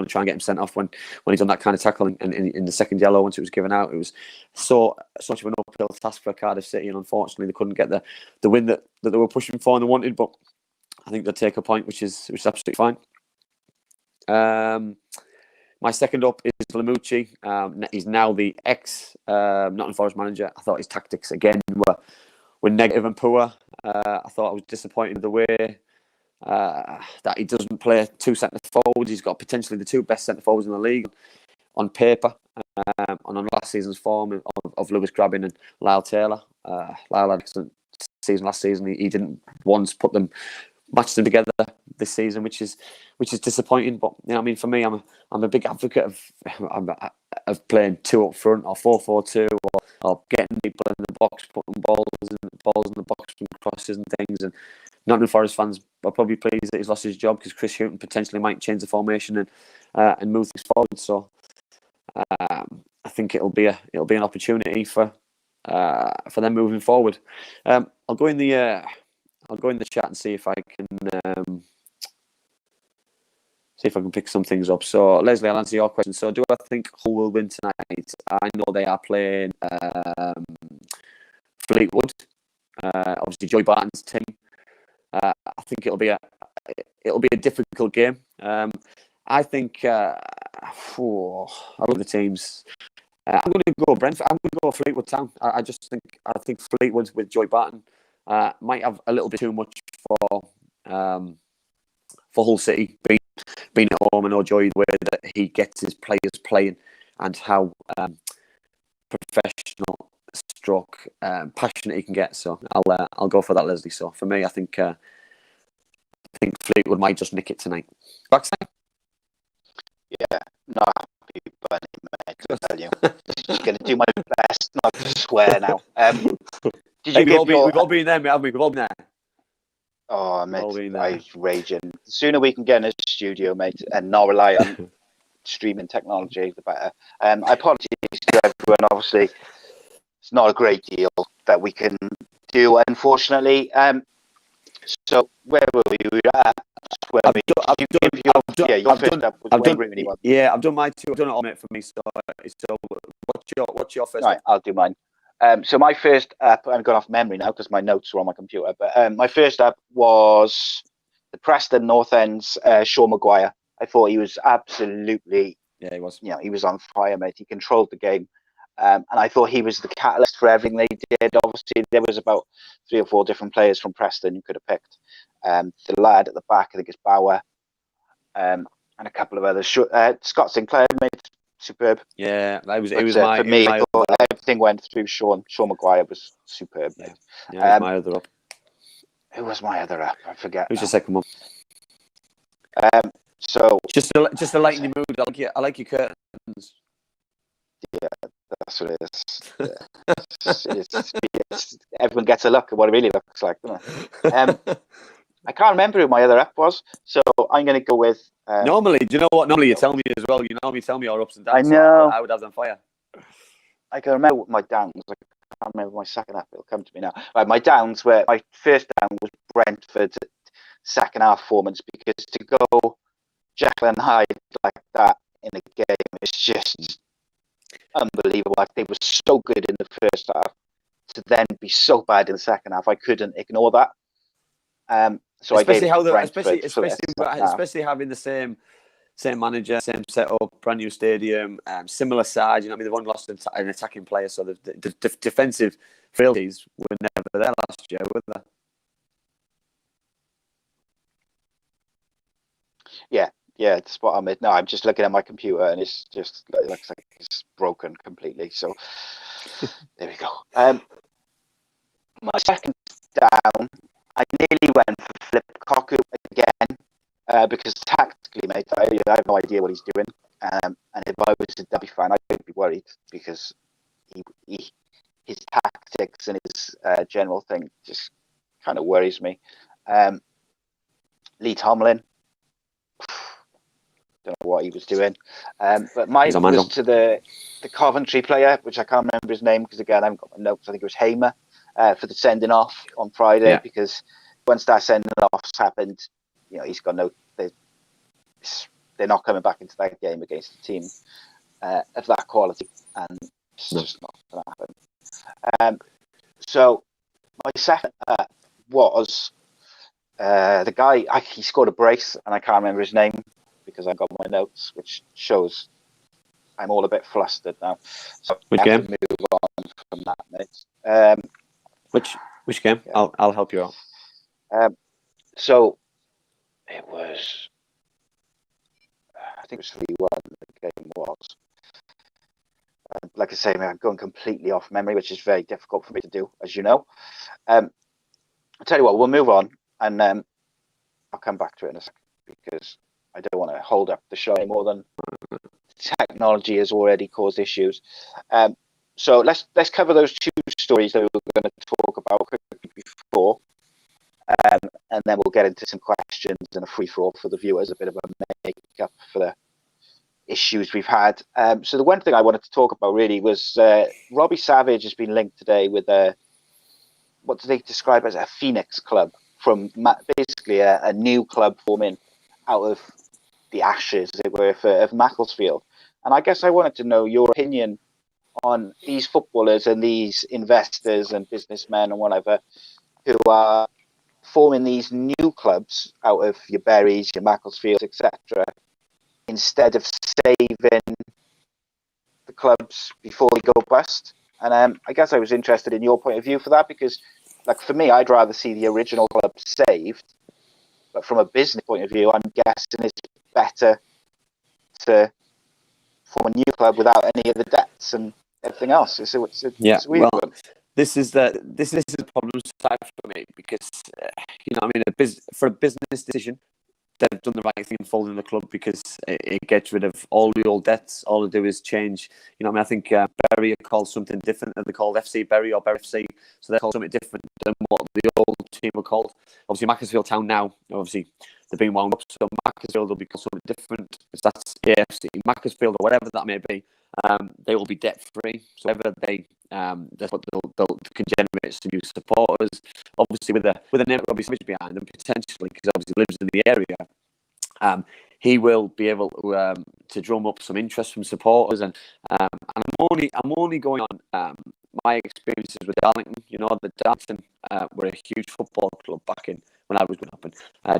try and get him sent off when he's done that kind of tackle. And in the second yellow, once it was given out, it was so much of an uphill task for Cardiff City, and unfortunately they couldn't get the win that they were pushing for and they wanted. But I think they'll take a point, which is absolutely fine. My second up is Lamucci. He's now the ex Nottingham Forest manager. I thought his tactics again were negative and poor. I thought I was disappointed with the way that he doesn't play 2 centre forwards. He's got potentially the 2 best centre forwards in the league on paper, and on last season's form of Lewis Grabbin and Lyle Taylor. Lyle had an excellent season last season. He didn't once match them together this season, which is disappointing. But for me, I'm a big advocate of playing 2 up front, or 4-4-2, or getting people in the box, putting balls in the box from crosses and things. And Nottingham Forest fans are probably pleased that he's lost his job, because Chris Hughton potentially might change the formation and move things forward. So I think it'll be an opportunity for them moving forward. I'll go in the chat and see if I can pick some things up. So Leslie, I'll answer your question. So do I think Hull will win tonight? I know they are playing Fleetwood, obviously Joey Barton's team. I think it'll be a difficult game. I think I love the teams. I'm going to go Brentford. I'm going to go Fleetwood Town. I think Fleetwood with Joey Barton might have a little bit too much for Hull City being at home, and Joey, the way that he gets his players playing and how professional stroke passionate he can get. So I'll go for that, Leslie. So for me, I think Fleetwood might just nick it tonight. Backside? Yeah, not happy, Bunny, mate. I tell you, just going to do my best not to swear now. We've all been there, mate, haven't we? We've all been there. Oh, mate, I was raging. The sooner we can get in a studio, mate, and not rely on streaming technology, the better. I apologize to everyone. Obviously, it's not a great deal that we can do, unfortunately. So where were we? I've done my 2. I've done it all, mate, for me. So what's your first? Right, I'll do mine. So my first up, I'm going off memory now because my notes are on my computer. But my first up was the Preston North End's Sean Maguire. I thought he was absolutely, he was. He was on fire, mate. He controlled the game, and I thought he was the catalyst for everything they did. Obviously, there was about 3 or 4 different players from Preston you could have picked. The lad at the back, I think it's Bauer, and a couple of others. Scott Sinclair, mate. Superb. Yeah, for me. I thought everything went through Sean. Sean Maguire was superb. Yeah, my other up. Who was my other up? I forget. Who's your second one? So just to lighten the mood. I like your curtains. Yeah, that's what it is. Everyone gets a look at what it really looks like, doesn't it? I can't remember who my other up was, so I'm going to go with. Normally, do you know what? Normally, you tell me as well. You normally tell me your ups and downs. I know. So I would have them fire. I can remember my downs. I can't remember my second up. It'll come to me now. Right, my downs were my first down was Brentford's second half performance, because to go Jekyll and Hyde like that in a game is just unbelievable. Like, they were so good in the first half. to then be so bad in the second half, I couldn't ignore that. So especially especially having the same manager, same setup, brand new stadium, similar side. You know, I mean, they've only lost an attacking player, so the defensive frailties were never there last year, were they? Yeah, it's spot on. No, I'm just looking at my computer and it's just looks like it's broken completely. So there we go. My second down, I nearly went for Flip Koku again because tactically, mate, I have no idea what he's doing. And if I was a Derby fan, I'd be worried because his tactics and his general thing just kind of worries me. Lee Tomlin. Don't know what he was doing, but mine was to the Coventry player, which I can't remember his name because again I haven't got my notes. I think it was Hamer for the sending off on Friday because once that sending off's happened, you know he's got no. They're not coming back into that game against a team of that quality, and it's just not going to happen. So my second was the guy. He scored a brace, and I can't remember his name because I got my notes, which shows I'm all a bit flustered now. So which I have game? to move on from that, mate. Which game? Yeah. I'll help you out. So it was, I think it was 3-1. The game was. Like I say, man, I'm going completely off memory, which is very difficult for me to do, as you know. I'll tell you what, we'll move on, and I'll come back to it in a second because I don't want to hold up the show any more than technology has already caused issues. So let's cover those two stories that we were going to talk about quickly before, and then we'll get into some questions and a free-for-all for the viewers, a bit of a make-up for the issues we've had. So the one thing I wanted to talk about really was Robbie Savage has been linked today with what do they describe as a Phoenix club, from basically a new club forming out of the ashes, as it were, of Macclesfield. And I guess I wanted to know your opinion on these footballers and these investors and businessmen and whatever who are forming these new clubs out of your Berries, your Macclesfields, etc., instead of saving the clubs before they go bust. And I guess I was interested in your point of view for that because, like, for me, I'd rather see the original club saved. But from a business point of view, I'm guessing it's better to form a new club without any of the debts and everything else. It's a weird one. This is the problem side for me because for a business decision, they've done the right thing in folding the club because it gets rid of all the old debts. All they do is change. I think Bury are called something different than they're called FC Bury or Bury FC. So they're called something different than what the old team were called. Obviously, Macclesfield Town now, obviously, they're being wound up. So Macclesfield will be called something different. Because that's AFC, Macclesfield or whatever that may be. They will be debt free. So whatever they can generate some new supporters. Obviously, with a name Robbie Savage behind them, potentially because obviously lives in the area, he will be able to drum up some interest from supporters. And I'm only going on my experiences with Darlington. The Darlington were a huge football club back in when I was growing up. And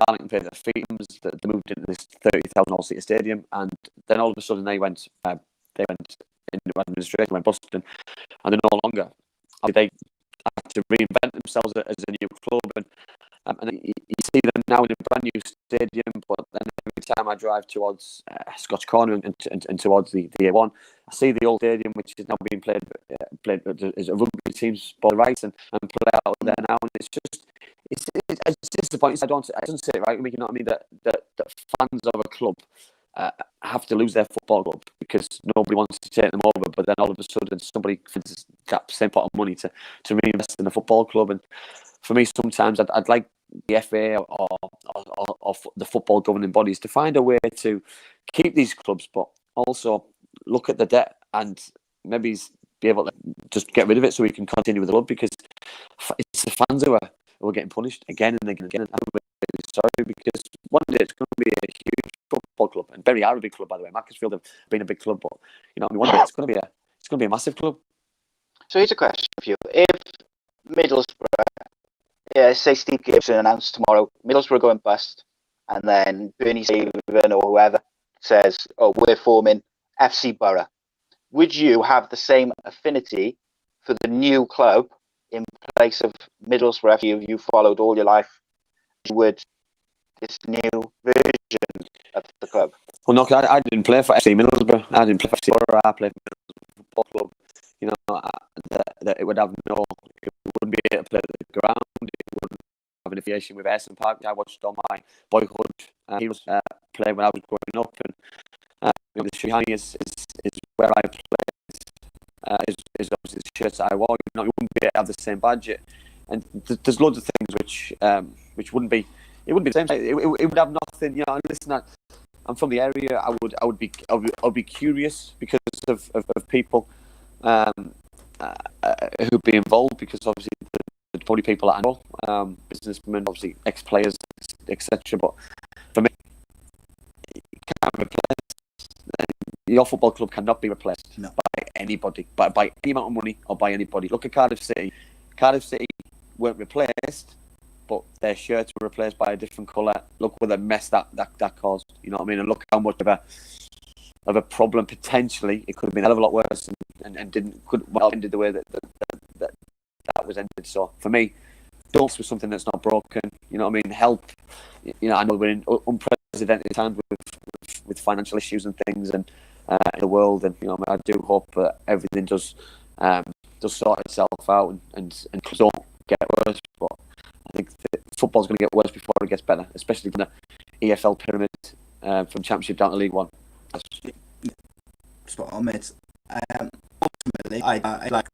Darlington played at Feetham's. They moved into this 30,000 all-seater stadium, and then all of a sudden they went into administration, went bust, and they're no longer. They had to reinvent themselves as a new club, and you see them now in a brand new stadium. But then every time I drive towards Scotch Corner and towards the A1, I see the old stadium, which is now being played as a rugby team's ball rights and play out there now, and it's disappointing. I don't say it right. You know what I mean? That fans of a club have to lose their football club because nobody wants to take them over, but then all of a sudden somebody finds that same pot of money to reinvest in the football club. And for me, sometimes I'd like the FA or the football governing bodies to find a way to keep these clubs, but also look at the debt and maybe be able to just get rid of it so we can continue with the club, because it's the fans who are getting punished again and again and again. I'm really sorry, because one day it's going to be a huge football club, and Bury are a big club, by the way. Macclesfield have been a big club, but one day it's going to be a massive club. So here's a question for you. If Middlesbrough, say Steve Gibson announced tomorrow, Middlesbrough going bust, and then Bernie Saban or whoever says, oh, we're forming FC Boro, would you have the same affinity for the new club in place of Middlesbrough you followed all your life? You would this new version of the club? Well, no, I didn't play for FC Middlesbrough. I didn't play for FC Boro. I played for Middlesbrough Football Club. You know, that it would have no, it wouldn't be able to play at the ground. It wouldn't have an affiliation with Ayresome Park. I watched all my boyhood heroes play when I was growing up, and the Shihani is where I played. Is obviously the shirts that I wore. You know, you wouldn't be able to have the same budget, and there's loads of things which wouldn't be. It wouldn't be the same. It would have nothing. You know, and listen, I'm from the area. I would be curious because of people who'd be involved, because obviously the probably people that I know, businessmen, obviously ex-players, etc. But for me, you can't replace. Your football club cannot be replaced by anybody, by any amount of money or by anybody. Look at Cardiff City. Cardiff City weren't replaced, but their shirts were replaced by a different colour. Look what a mess that caused. You know what I mean? And look how much of a problem potentially it could have been a hell of a lot worse, and ended the way that was ended. So for me, don't with something that's not broken. You know what I mean? Help. You know, I know we're in unprecedented times with financial issues and things, and in the world, and you know, I do hope that everything does sort itself out and don't get worse. But I think football's going to get worse before it gets better, especially from the EFL pyramid from Championship down to League One. Spot on, mate. Ultimately, I like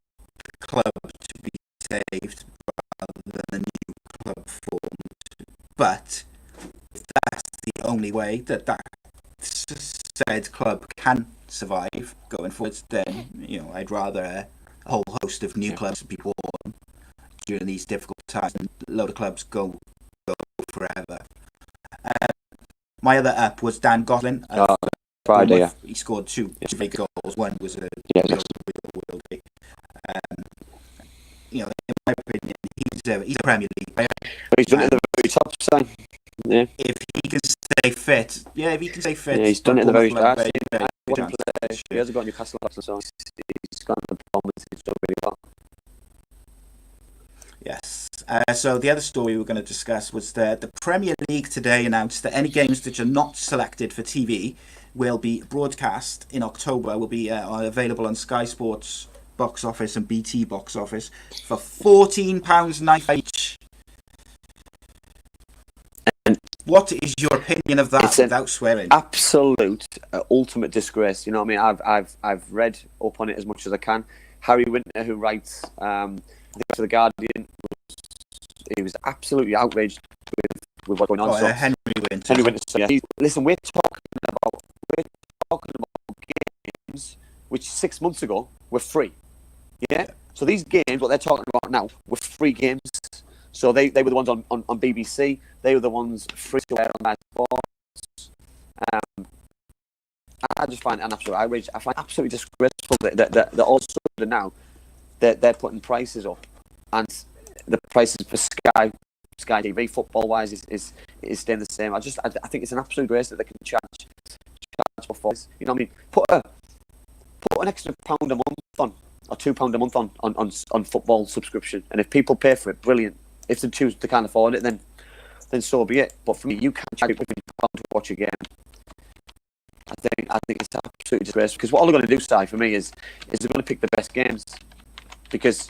the club to be saved rather than a new club formed. But if that's the only way that said club can survive going forward, then you know I'd rather a whole host of new clubs be born during these difficult times, and a load of clubs go forever. My other up was Dan Gosling. Friday, yeah. He scored two big goals. One was a worldie. You know, in my opinion, he's a Premier League player. But he's done it at the very top side. Yeah. If he can stay fit, yeah, he's done it at the very start. He hasn't got Newcastle last, so he's got the performance. He's done really well. Yes. So the other story we're going to discuss was the Premier League today announced that any games that are not selected for TV will be broadcast in October, will be available on Sky Sports box office and BT box office for £14.95 each. And what is your opinion of that without swearing? Absolute ultimate disgrace. You know what I mean? I've read up on it as much as I can. Harry Winter, who writes for The Guardian, he was absolutely outraged with what's going on. Henry Winter. So yeah, listen, we're talking about games which 6 months ago were free. Yeah. So these games, what they're talking about now, were free games. So they were the ones on BBC. They were the ones free to air on my sports. I just find an absolute outrage. I find absolutely disgraceful that all of a sudden now they're putting prices up, and the prices for Sky TV football wise is staying the same. I think it's an absolute grace that they can charge for football. You know what I mean? Put an extra £1 a month on, or £2 a month on football subscription, and if people pay for it, brilliant. If they choose to can't afford it, then so be it. But for me, you can't charge £50 to watch a game. I think it's absolutely disgraceful, because what all they're going to do, Si, for me is they're going to pick the best games. Because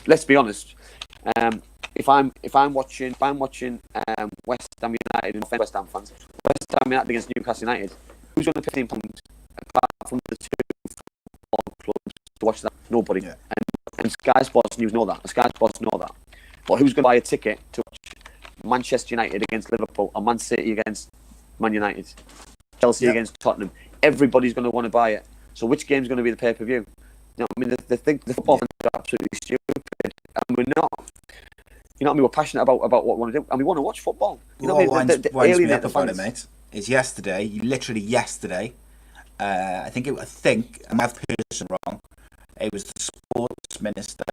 let's be honest, if I'm watching West Ham United and West Ham fans, West Ham United against Newcastle United, who's going to pay £15 apart from the two football clubs to watch that? Nobody. Yeah. And Sky Sports News know that. Sky Sports know that. But who's going to buy a ticket to watch Manchester United against Liverpool, or Man City against Man United, Chelsea against Tottenham? Everybody's going to want to buy it. So which game's going to be the pay-per-view? You know, I mean, the football fans are absolutely stupid, and we're not. You know what I mean? We're passionate about what we want to do, and we want to watch football. You know what I mean? What winds me up about it, mate, is literally yesterday, I think I might have the person wrong. It was the minister,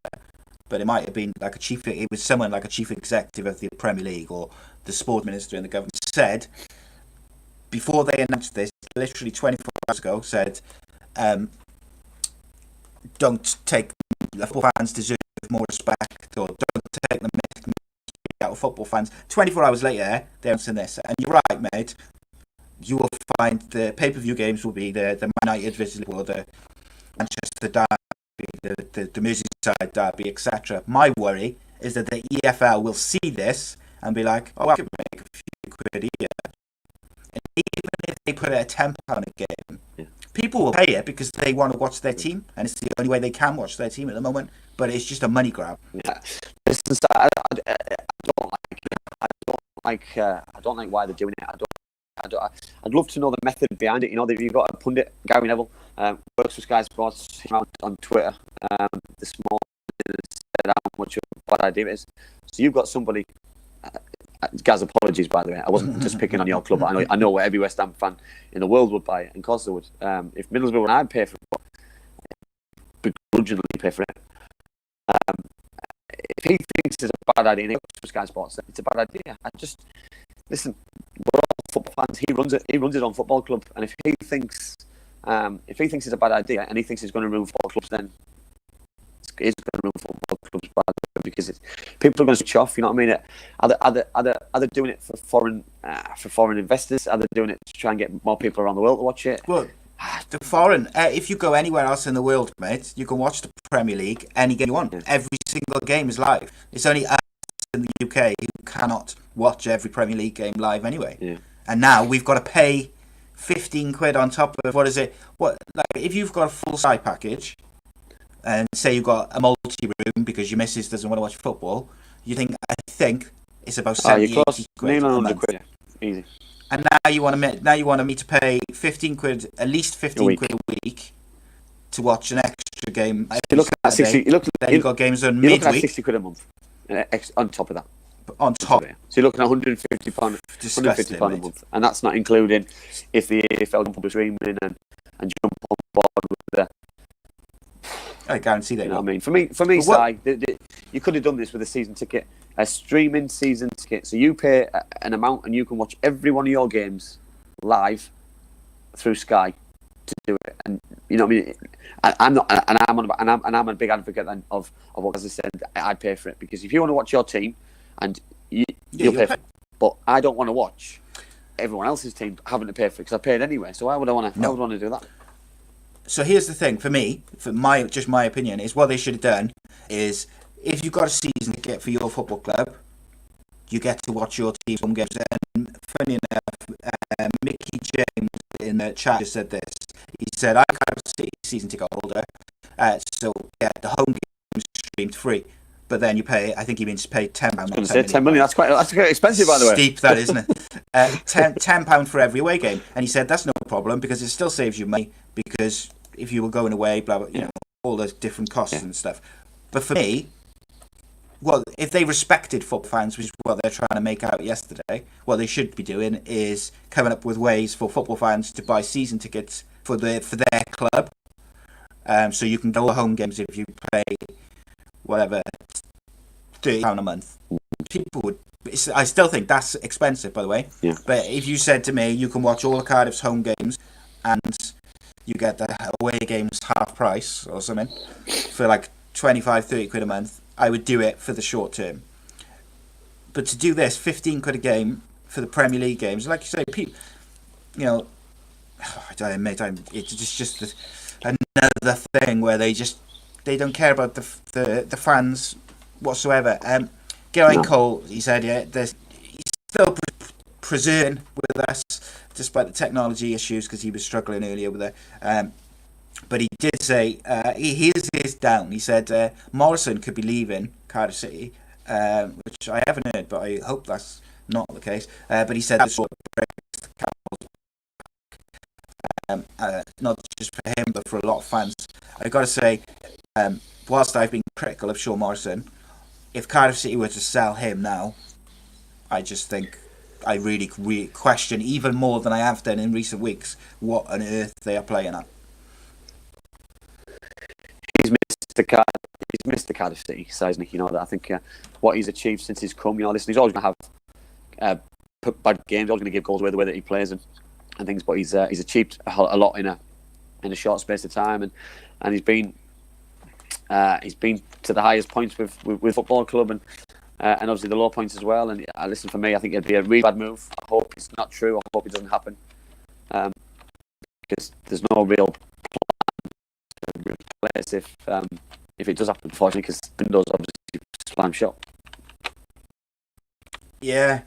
but it might have been like it was someone like a chief executive of the Premier League or the sport minister in the government, said before they announced this, literally 24 hours ago, said, don't take the football fans deserve more respect, or don't take the mick out of football fans. 24 hours later, they're answering this, and you're right, mate. You will find the pay-per-view games will be the Man United versus Liverpool, the Manchester derby, the Merseyside derby, etc. My worry is that the EFL will see this and be like, oh, I could make a few quid here. And even if they put it at £10 a game, people will pay it because they want to watch their team, and it's the only way they can watch their team at the moment. But it's just a money grab. Yeah, listen, I don't like why they're doing it. I'd love to know the method behind it. You know, that you've got a pundit, Gary Neville, works for Sky Sports, on Twitter this morning and said how much of a bad idea it is. So you've got somebody. Gaz, apologies by the way. I wasn't just picking on your club. I know what every West Ham fan in the world would buy it, and of course they would. If Middlesbrough and I'd pay for it, begrudgingly pay for it. If he thinks it's a bad idea, and he works for Sky Sports, it's a bad idea. Listen, we're all football fans. He runs his own football club, and if he thinks it's a bad idea, and he thinks it's going to ruin football clubs, then it's going to ruin football clubs badly, because people are going to switch off. You know what I mean? Are they doing it for foreign investors? Are they doing it to try and get more people around the world to watch it? Well, the foreign. If you go anywhere else in the world, mate, you can watch the Premier League any game you want. Yeah. Every single game is live. It's only us in the UK who cannot watch every Premier League game live anyway. Yeah. And now we've got to pay 15 quid on top of what is it? If you've got a full Sky package, and say you've got a multi-room because your missus doesn't want to watch football, I think it's about 70, 80 quid a month. Quid. Easy. And now you want me to pay 15 quid, at least 15 quid a week, to watch an extra game. You're looking at 60. You've got games on midweek. You're looking at 60 quid a month on top of that. On top. So you're looking at £150 a month, and that's not including if the AFL jump on streaming and jump on board with the. I guarantee that. You know what I mean? For me, Si, you could have done this with a season ticket, a streaming season ticket. So you pay an amount, and you can watch every one of your games live through Sky to do it. And you know what I mean? I'm a big advocate then of what, as I said, I'd pay for it, because if you want to watch your team, and you'll pay for it, but I don't want to watch everyone else's team having to pay for it because I paid anyway. So why would I want to? No. I would want to do that. So here's the thing, for me, my opinion, is what they should have done is, if you've got a season ticket for your football club, you get to watch your team's home games. And funny enough, Mickey James in the chat just said this. He said, I got a season ticket holder, so yeah, the home games streamed free. But then you pay, I think he means pay £10. I was going to say £10 million. That's quite expensive, by the way. Steep, that, isn't it? £10 for every away game. And he said that's no problem, because it still saves you money, because if you were going away, blah, blah, you know, all those different costs and stuff. But for me, well, if they respected football fans, which is what they're trying to make out yesterday, what they should be doing is coming up with ways for football fans to buy season tickets for their club. So you can go to home games if you pay whatever, £30 a month. People would. I still think that's expensive, by the way. Yeah. But if you said to me, you can watch all of Cardiff's home games and you get the away games half price or something for like 25, 30 quid a month, I would do it for the short term. But to do this, 15 quid a game for the Premier League games, like you say, people, you know, it's just another thing where they don't care about the fans whatsoever. Gary Cole, he said, he's still preserving with us despite the technology issues, because he was struggling earlier with it. But he did say he is down. He said Morrison could be leaving Cardiff City, which I haven't heard, but I hope that's not the case. But he said this sort of breaks the camel's not just for him, but for a lot of fans. I've got to say, whilst I've been critical of Sean Morrison, if Cardiff City were to sell him now, I just think I really question, even more than I have done in recent weeks, what on earth they are playing at. He's Mr. Cardiff. he's missed the Cardiff City side, hasn't he? You know, that I think what he's achieved since he's come, you know, listen, he's always going to have bad games, always going to give goals away the way that he plays and things, but he's achieved a lot in a short space of time, and he's been to the highest points with football club and obviously the low points as well. And listen, for me, I think it'd be a really bad move. I hope it's not true. I hope it doesn't happen, because there's no real plan to replace if it does happen, unfortunately, because Windows obviously slam shut. Yeah.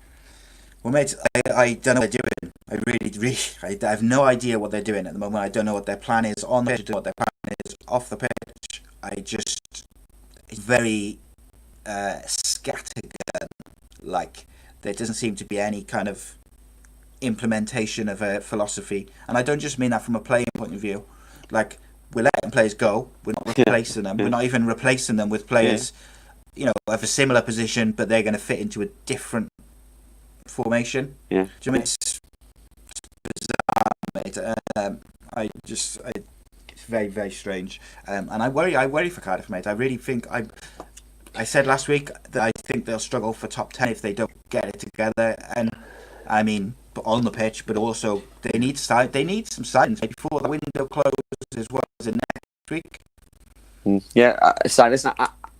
Well, mate, I don't know what they're doing. I really, I have no idea what they're doing at the moment. I don't know what their plan is on the pitch, what their plan is off the pitch. It's very scattergun. Like, there doesn't seem to be any kind of implementation of a philosophy. And I don't just mean that from a playing point of view. Like, we're letting players go. We're not replacing them. We're not even replacing them with players, you know, of a similar position, but they're going to fit into a different formation. Yeah. Do you know what I mean? It's bizarre, mate. It's very, very strange. And I worry for Cardiff, mate. I really think I said last week that I think they'll struggle for top 10 if they don't get it together. And I mean, on the pitch, but also they need some signings before the window closes as well as in next week. Yeah, listen,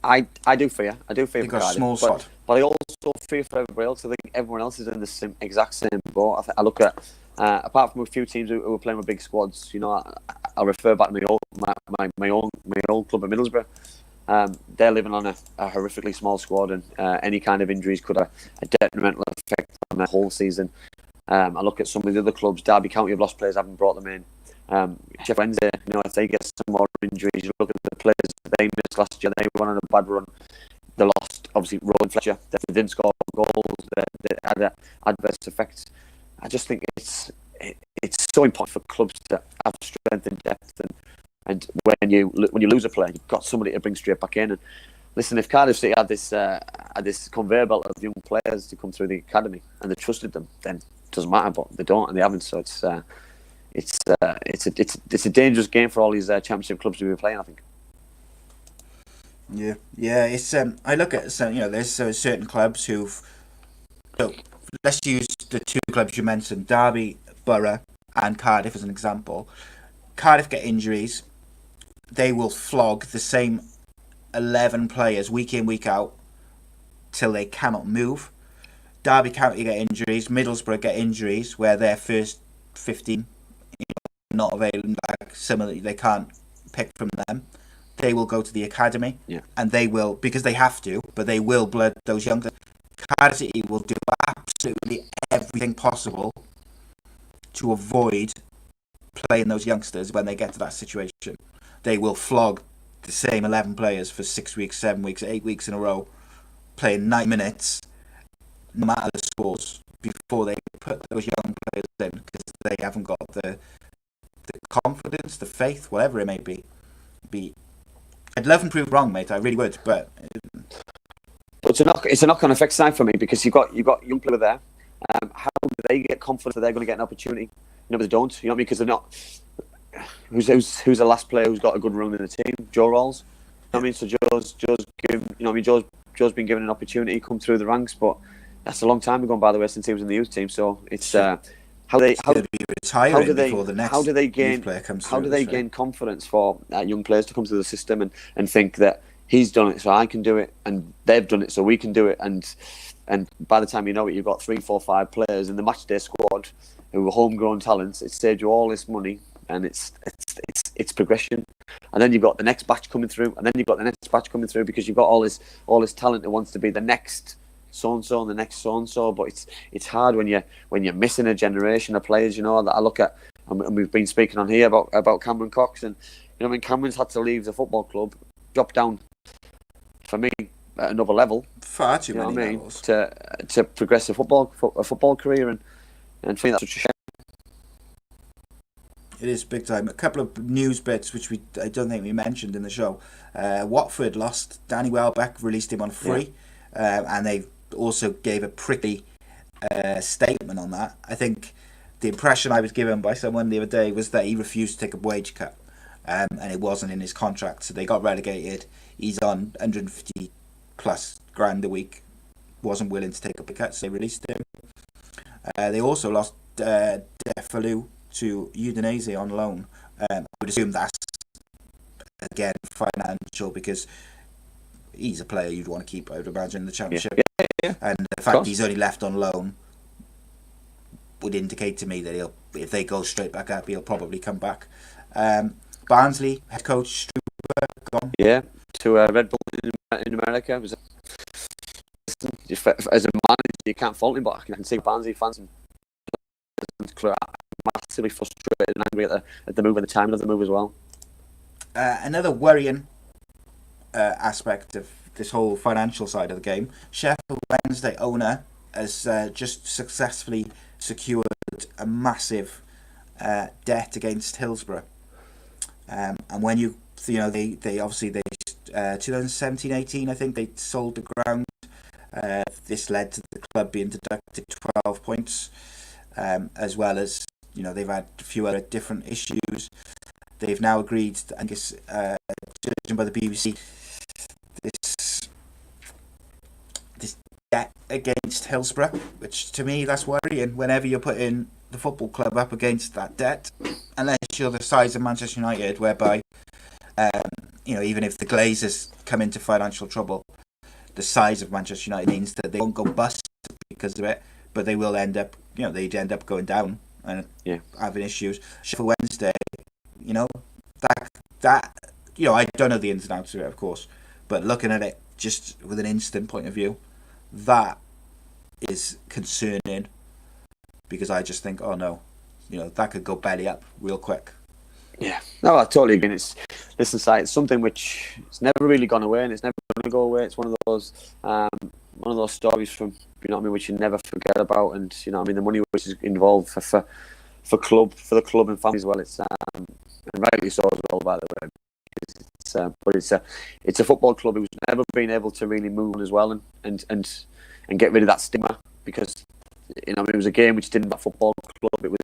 I do fear. They've for got Cardiff, a small squad. But I also fear for everybody else. I think everyone else is in the exact same boat. I look at, apart from a few teams who are playing with big squads, you know, I'll refer back to my old club at Middlesbrough. They're living on a horrifically small squad, and any kind of injuries could have a detrimental effect on their whole season. I look at some of the other clubs. Derby County have lost players, haven't brought them in. Sheffield Wednesday, you know, if they get some more injuries, you look at the players they missed last year. They went on a bad run. They lost, obviously, Rowan Fletcher. They didn't score goals. They had an adverse effect. I just think it's so important for clubs to have strength and depth, and when you lose a player, you've got somebody to bring straight back in. And listen, if Cardiff City had this conveyor belt of young players to come through the academy and they trusted them, then it doesn't matter. But they don't, and they haven't. So it's a dangerous game for all these championship clubs to be playing, I think. Yeah. It's I look at some, you know, there's certain clubs who've. So let's use the two clubs you mentioned, Derby, Boro, and Cardiff as an example. Cardiff get injuries. They will flog the same 11 players week in, week out till they cannot move. Derby County get injuries. Middlesbrough get injuries where their first 15, you know, not available. Like similarly, they can't pick from them. They will go to the academy, and they will, because they have to, but they will blood those young. Cardiff City will do absolutely everything possible to avoid playing those youngsters when they get to that situation. They will flog the same 11 players for 6 weeks, 7 weeks, 8 weeks in a row, playing 9 minutes, no matter the scores, before they put those young players in, because they haven't got the confidence, the faith, whatever it may be. I'd love and prove wrong, mate. I really would, but it's a knock-on effect side for me, because you've got young players there. How do they get confidence that they're going to get an opportunity? You know, but they don't. You know what I mean? Because they're not. Who's the last player who's got a good run in the team? Joe Rawls. You know what I mean? So Joe's given. You know what I mean? Joe's been given an opportunity to come through the ranks, but that's a long time ago, by the way, since he was in the youth team. So it's how do they gain confidence for young players to come through the system and think that he's done it, so I can do it, and they've done it, so we can do it, and by the time you know it, you've got 3, 4, 5 players in the matchday squad who are homegrown talents. It saved you all this money, and it's progression. And then you've got the next batch coming through, and then you've got the next batch coming through, because you've got all this talent that wants to be the next so and so and the next so and so. But it's hard when you're missing a generation of players. You know, that I look at, and we've been speaking on here about Cameron Cox, and you know, I mean, Cameron's had to leave the football club, drop down for me at another level, far too many levels, to progress a football career, and for me that's such a shame. It is big time. A couple of news bits which I don't think we mentioned in the show. Watford lost Danny Welbeck, released him on free, and they also gave a prickly statement on that. I think the impression I was given by someone the other day was that he refused to take a wage cut. and it wasn't in his contract, so they got relegated. He's on 150 plus grand a week. Wasn't willing to take up a cut, so they released him. They also lost Defalou to Udinese on loan. I would assume that's again financial, because he's a player you'd want to keep, I would imagine, in the Championship. Yeah. And the fact he's only left on loan would indicate to me that if they go straight back up, he'll probably come back. Barnsley head coach Struber gone. Yeah, to Red Bull in America. As a manager, you can't fault him, but I can see Barnsley fans massively frustrated and angry at the move and the timing of the move as well. Another worrying aspect of this whole financial side of the game, Sheffield Wednesday owner has just successfully secured a massive debt against Hillsborough. And when they obviously 2017-18, I think they sold the ground. This led to the club being deducted 12 points, as well as they've had a few other different issues. They've now agreed, I guess, judging by the BBC, this debt against Hillsborough, which to me that's worrying. Whenever you're putting the football club up against that debt, unless you're the size of Manchester United, whereby even if the Glazers come into financial trouble, the size of Manchester United means that they won't go bust because of it, but they will end up, they'd end up going down and having issues. Sheffield Wednesday, that I don't know the ins and outs of it, of course, but looking at it just with an instant point of view, that is concerning, because I just think, oh no, that could go belly up real quick. Yeah, no, I totally agree. It's something which it's never really gone away, and it's never going to go away. It's one of those stories from which you never forget about, and the money which is involved for the club and family as well. It's and rightly so as well, by the way. But it's a football club who's never been able to really move on as well, and get rid of that stigma, because it was a game which didn't have a football club. It was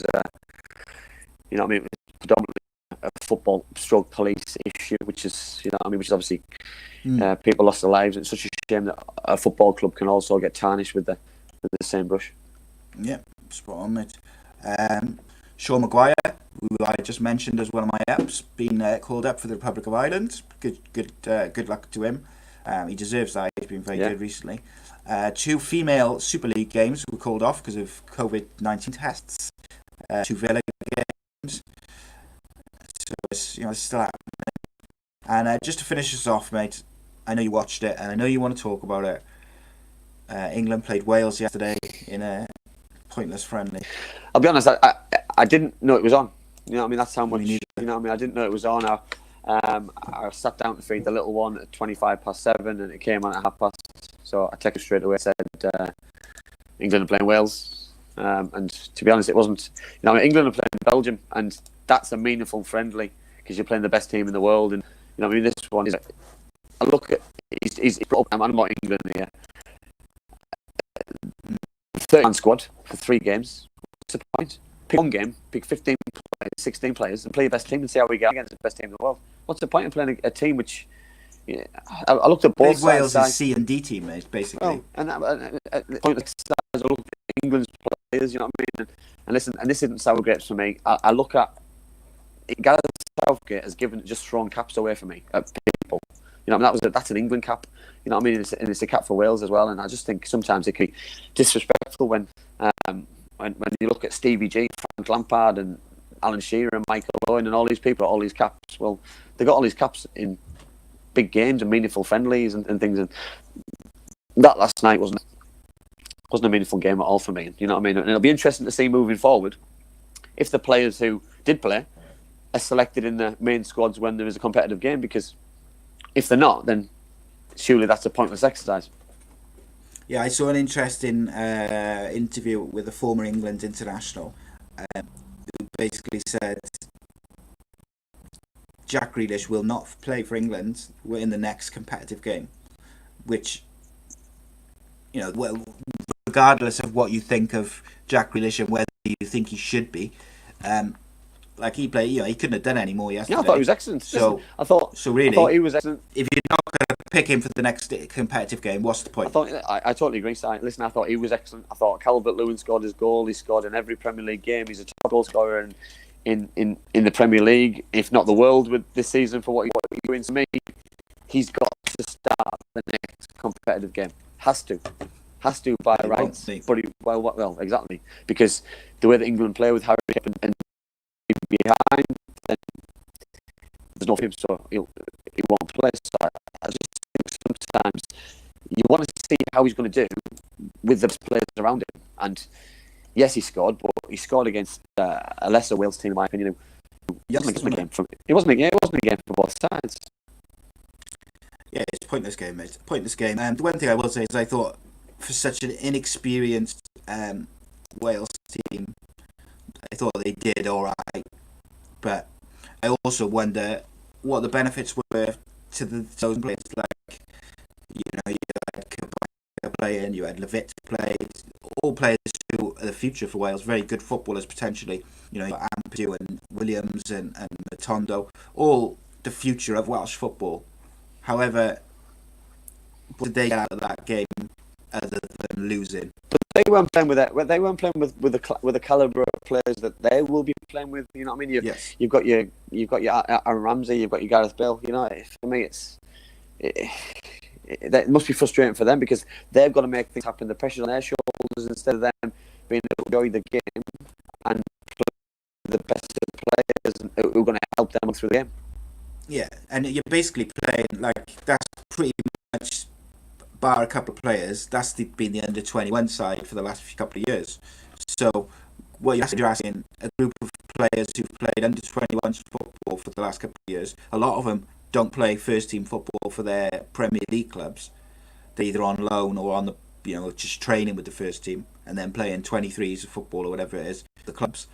it was predominantly a football stroke police issue, which is which is obviously people lost their lives. It's such a shame that a football club can also get tarnished with the same brush. Yeah, spot on, mate. Sean Maguire, who I just mentioned as one of my apps, been called up for the Republic of Ireland. Good luck to him. He deserves that. He's been very good recently. 2 female Super League games were called off because of COVID-19 tests. 2 Villa games. So it's still happening. And just to finish us off, mate, I know you watched it and I know you want to talk about it. England played Wales yesterday in a pointless friendly. I'll be honest, I didn't know it was on. That's how much. I didn't know it was on. I sat down to feed the little one at 7:25, and it came on at 7:30. So I texted straight away. Said England are playing Wales, and to be honest, it wasn't. England are playing Belgium, and that's a meaningful friendly because you're playing the best team in the world. And this one is. I look at I'm not England here. 30-man squad for 3 games. What's the point? Pick one game, pick 15 players, 16 players, and play the best team and see how we get against the best team in the world. What's the point of playing a team which? I looked at both sides. Wales' C and D team, mate, basically. Oh, and the point of I look at England's players, you know what I mean? And listen, and this isn't sour grapes for me. I look at Gareth Southgate has just thrown caps away for me at people. That's an England cap. You know what I mean? And it's a cap for Wales as well. And I just think sometimes it can be disrespectful when you look at Stevie G, Frank Lampard, and Alan Shearer, and Michael Owen, and all these people, all these caps. Well, they got all these caps in big games and meaningful friendlies and things. And that last night wasn't a meaningful game at all for me. You know what I mean? And it'll be interesting to see moving forward if the players who did play are selected in the main squads when there is a competitive game, because if they're not, then surely that's a pointless exercise. Yeah, I saw an interesting interview with a former England international who basically said Jack Grealish will not play for England in the next competitive game, which, regardless of what you think of Jack Grealish and whether you think he should be, Like he played, he couldn't have done any more yesterday. Yeah, I thought he was excellent. So Listen, I thought he was excellent. If you're not going to pick him for the next competitive game, what's the point? I totally agree. Listen, I thought he was excellent. I thought Calvert-Lewin scored his goal. He scored in every Premier League game. He's a top goal scorer in the Premier League, if not the world, with this season for what he's doing. To me, he's got to start the next competitive game. Has to by rights. But exactly, because the way that England play with Harry and behind, then there's no him, so he won't play. So I just think sometimes you want to see how he's going to do with the players around him. And yes, he scored, but he scored against a lesser Wales team, in my opinion. It wasn't a game for both sides. Yeah, it's a pointless game, mate. Pointless game. The one thing I will say is I thought for such an inexperienced Wales team, I thought they did all right. But I also wonder what the benefits were to those players. Like, you had Kabak playing, you had Levitt play, all players who are the future for Wales, very good footballers potentially. Ampadu and Williams and Matondo, all the future of Welsh football. However, what did they get out of that game other than losing? But they weren't playing with that. They weren't playing with the caliber of players that they will be playing with. You know what I mean? You've got your Aaron Ramsey, you've got your Gareth Bale. For me, it must be frustrating for them because they've got to make things happen. The pressure's on their shoulders instead of them being able to enjoy the game and play the best of the players who are going to help them through the game. Yeah, and you're basically playing that's pretty much, bar a couple of players, that's been the under-21 side for the last couple of years. So what you're asking a group of players who've played under-21 football for the last couple of years, a lot of them don't play first-team football for their Premier League clubs. They're either on loan or on the just training with the first team and then playing 23s of football or whatever it is, the clubs.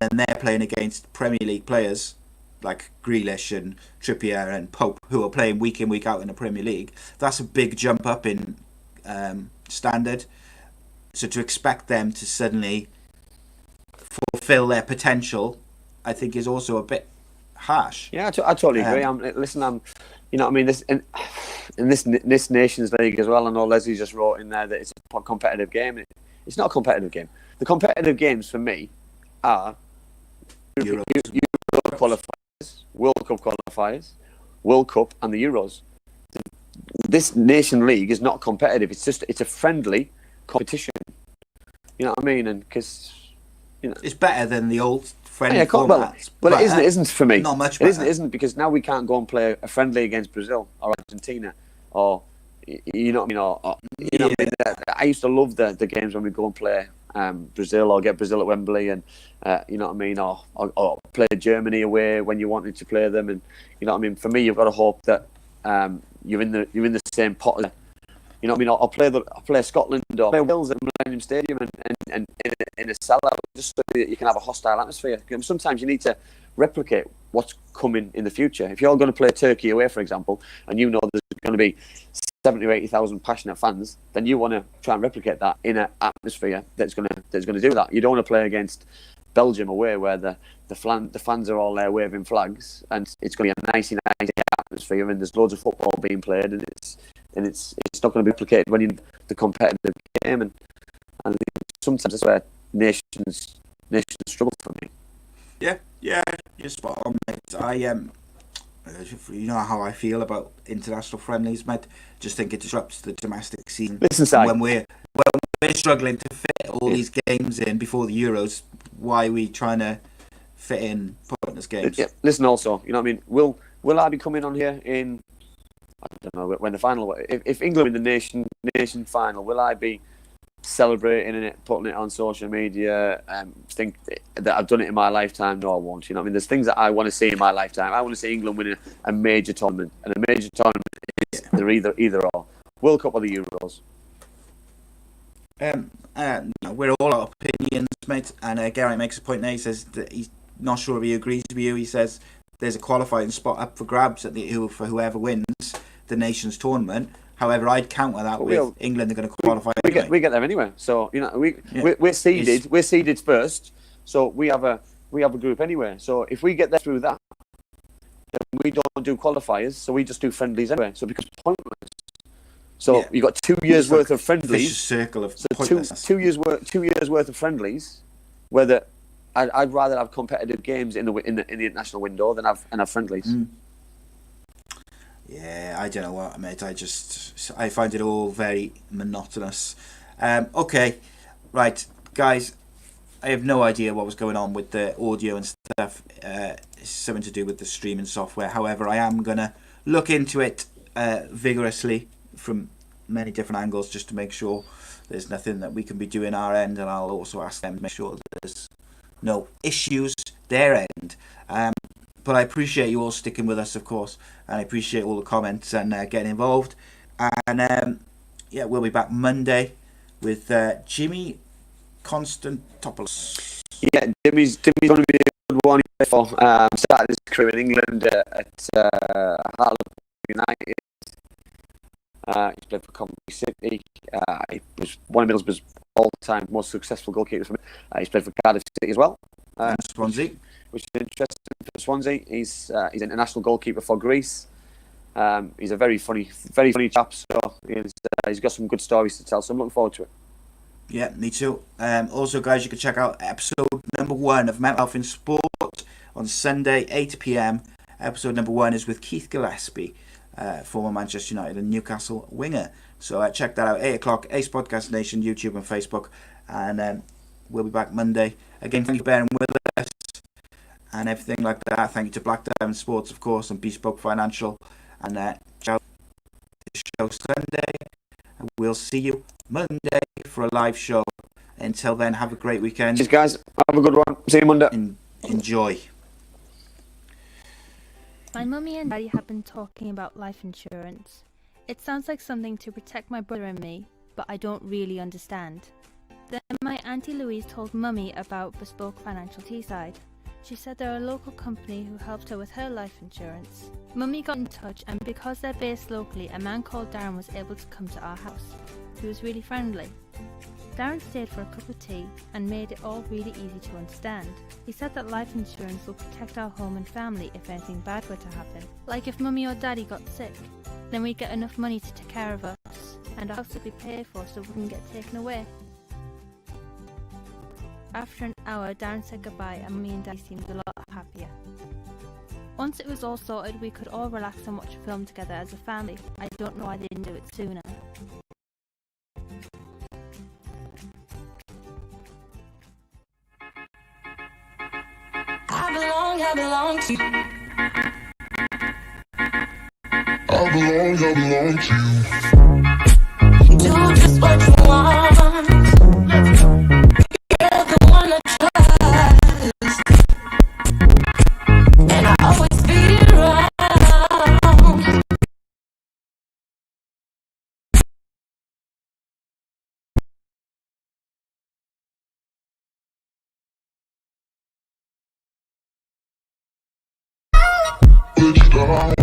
And then they're playing against Premier League players like Grealish and Trippier and Pope, who are playing week in, week out in the Premier League. That's a big jump up in standard. So to expect them to suddenly fulfill their potential, I think is also a bit harsh. Yeah, I totally agree. This in this Nations League as well. I know Leslie just wrote in there that it's a competitive game. It's not a competitive game. The competitive games for me are Euro qualifiers, World Cup qualifiers, World Cup, and the Euros. This Nation League is not competitive. It's a friendly competition. You know what I mean? And because it's better than the old friendly formats. But it isn't for me. Not much better. It isn't because now we can't go and play a friendly against Brazil or Argentina or you know what I mean? Or what I mean? I used to love the games when we go and play Brazil or get Brazil at Wembley and you know what I mean, or play Germany away when you wanted to play them, and you know what I mean. For me, you've got to hope that you're in the same pot as, you know what I mean. I'll play Scotland or play Wales at Millennium Stadium and in a sellout just so that you can have a hostile atmosphere. Sometimes you need to replicate what's coming in the future. If you're going to play Turkey away, for example, and you know there's going to be 70 or 80,000 passionate fans, then you want to try and replicate that in an atmosphere that's going to do that. You don't want to play against Belgium away where the fans are all there waving flags and it's going to be a nice atmosphere and there's loads of football being played and it's not going to be replicated when you're in the competitive game, and sometimes that's where nations struggle for me. Yeah, you're spot on, mate. You know how I feel about international friendlies, mate. Just think it disrupts the domestic scene. Listen, Si, when we're struggling to fit all these games in before the Euros, why are we trying to fit in pointless games? Yeah, listen, also, you know what I mean. Will I be coming on here in, I don't know when the final? If England win the nation final, will I be celebrating it, putting it on social media, think that I've done it in my lifetime? No, I won't. You know what I mean? There's things that I want to see in my lifetime. I want to see England winning a major tournament, and a major tournament is they're either or World Cup or the Euros. We're all our opinions, mate. And Garrett makes a point there. He says that he's not sure if he agrees with you. He says there's a qualifying spot up for grabs for whoever wins the Nations tournament. However, I'd counter that with England are going to qualify. We get there anyway. So you know we're seeded. We're seeded first. So we have a We have a group anyway. So if we get there through that, then we don't do qualifiers, so we just do friendlies anyway. So it becomes pointless. So you've got 2 years worth of friendlies. Circle of so two years worth of friendlies. Whether I'd rather have competitive games in the international window than have friendlies. Yeah, I don't know what, mate. I find it all very monotonous. Okay, right, guys. I have no idea what was going on with the audio and stuff. It's something to do with the streaming software. However, I am gonna look into it vigorously from many different angles just to make sure there's nothing that we can be doing our end, and I'll also ask them to make sure there's no issues their end. But I appreciate you all sticking with us, of course, and I appreciate all the comments and getting involved. And yeah, we'll be back Monday with Jimmy Constantopoulos. Yeah, Jimmy's going to be a good one for started his career in England at Hartlepool United. He's played for Coventry City. He was one of Middlesbrough's all-time most successful goalkeepers. He's played for Cardiff City as well. Swansea, which is interesting for Swansea. He's an international goalkeeper for Greece. He's a very funny chap. So he's got some good stories to tell. So I'm looking forward to it. Yeah, me too. Also, guys, you can check out episode number 1 of Mental Health in Sport on Sunday, 8 p.m. Episode number 1 is with Keith Gillespie, former Manchester United and Newcastle winger. So check that out, 8 o'clock, Ace Podcast Nation, YouTube and Facebook. And we'll be back Monday. Again, thank you for bearing with us and everything like that. Thank you to Black Diamond Sports, of course, and Bespoke Financial. And check out the show Sunday. And we'll see you Monday for a live show. Until then, have a great weekend. Cheers, guys. Have a good one. See you Monday. Enjoy. My mummy and daddy have been talking about life insurance. It sounds like something to protect my brother and me, but I don't really understand. Then my Auntie Louise told Mummy about Bespoke Financial Teesside. She said they're a local company who helped her with her life insurance. Mummy got in touch, and because they're based locally, a man called Darren was able to come to our house. He was really friendly. Darren stayed for a cup of tea and made it all really easy to understand. He said that life insurance will protect our home and family if anything bad were to happen. Like if Mummy or Daddy got sick, then we'd get enough money to take care of us, and our house would be paid for so we wouldn't get taken away. After an hour, Darren said goodbye and Mummy and Daddy seemed a lot happier. Once it was all sorted, we could all relax and watch a film together as a family. I don't know why they didn't do it sooner. I belong to you. I belong to you. Do just what you want. You're the one I trust, and I always be around. It's down.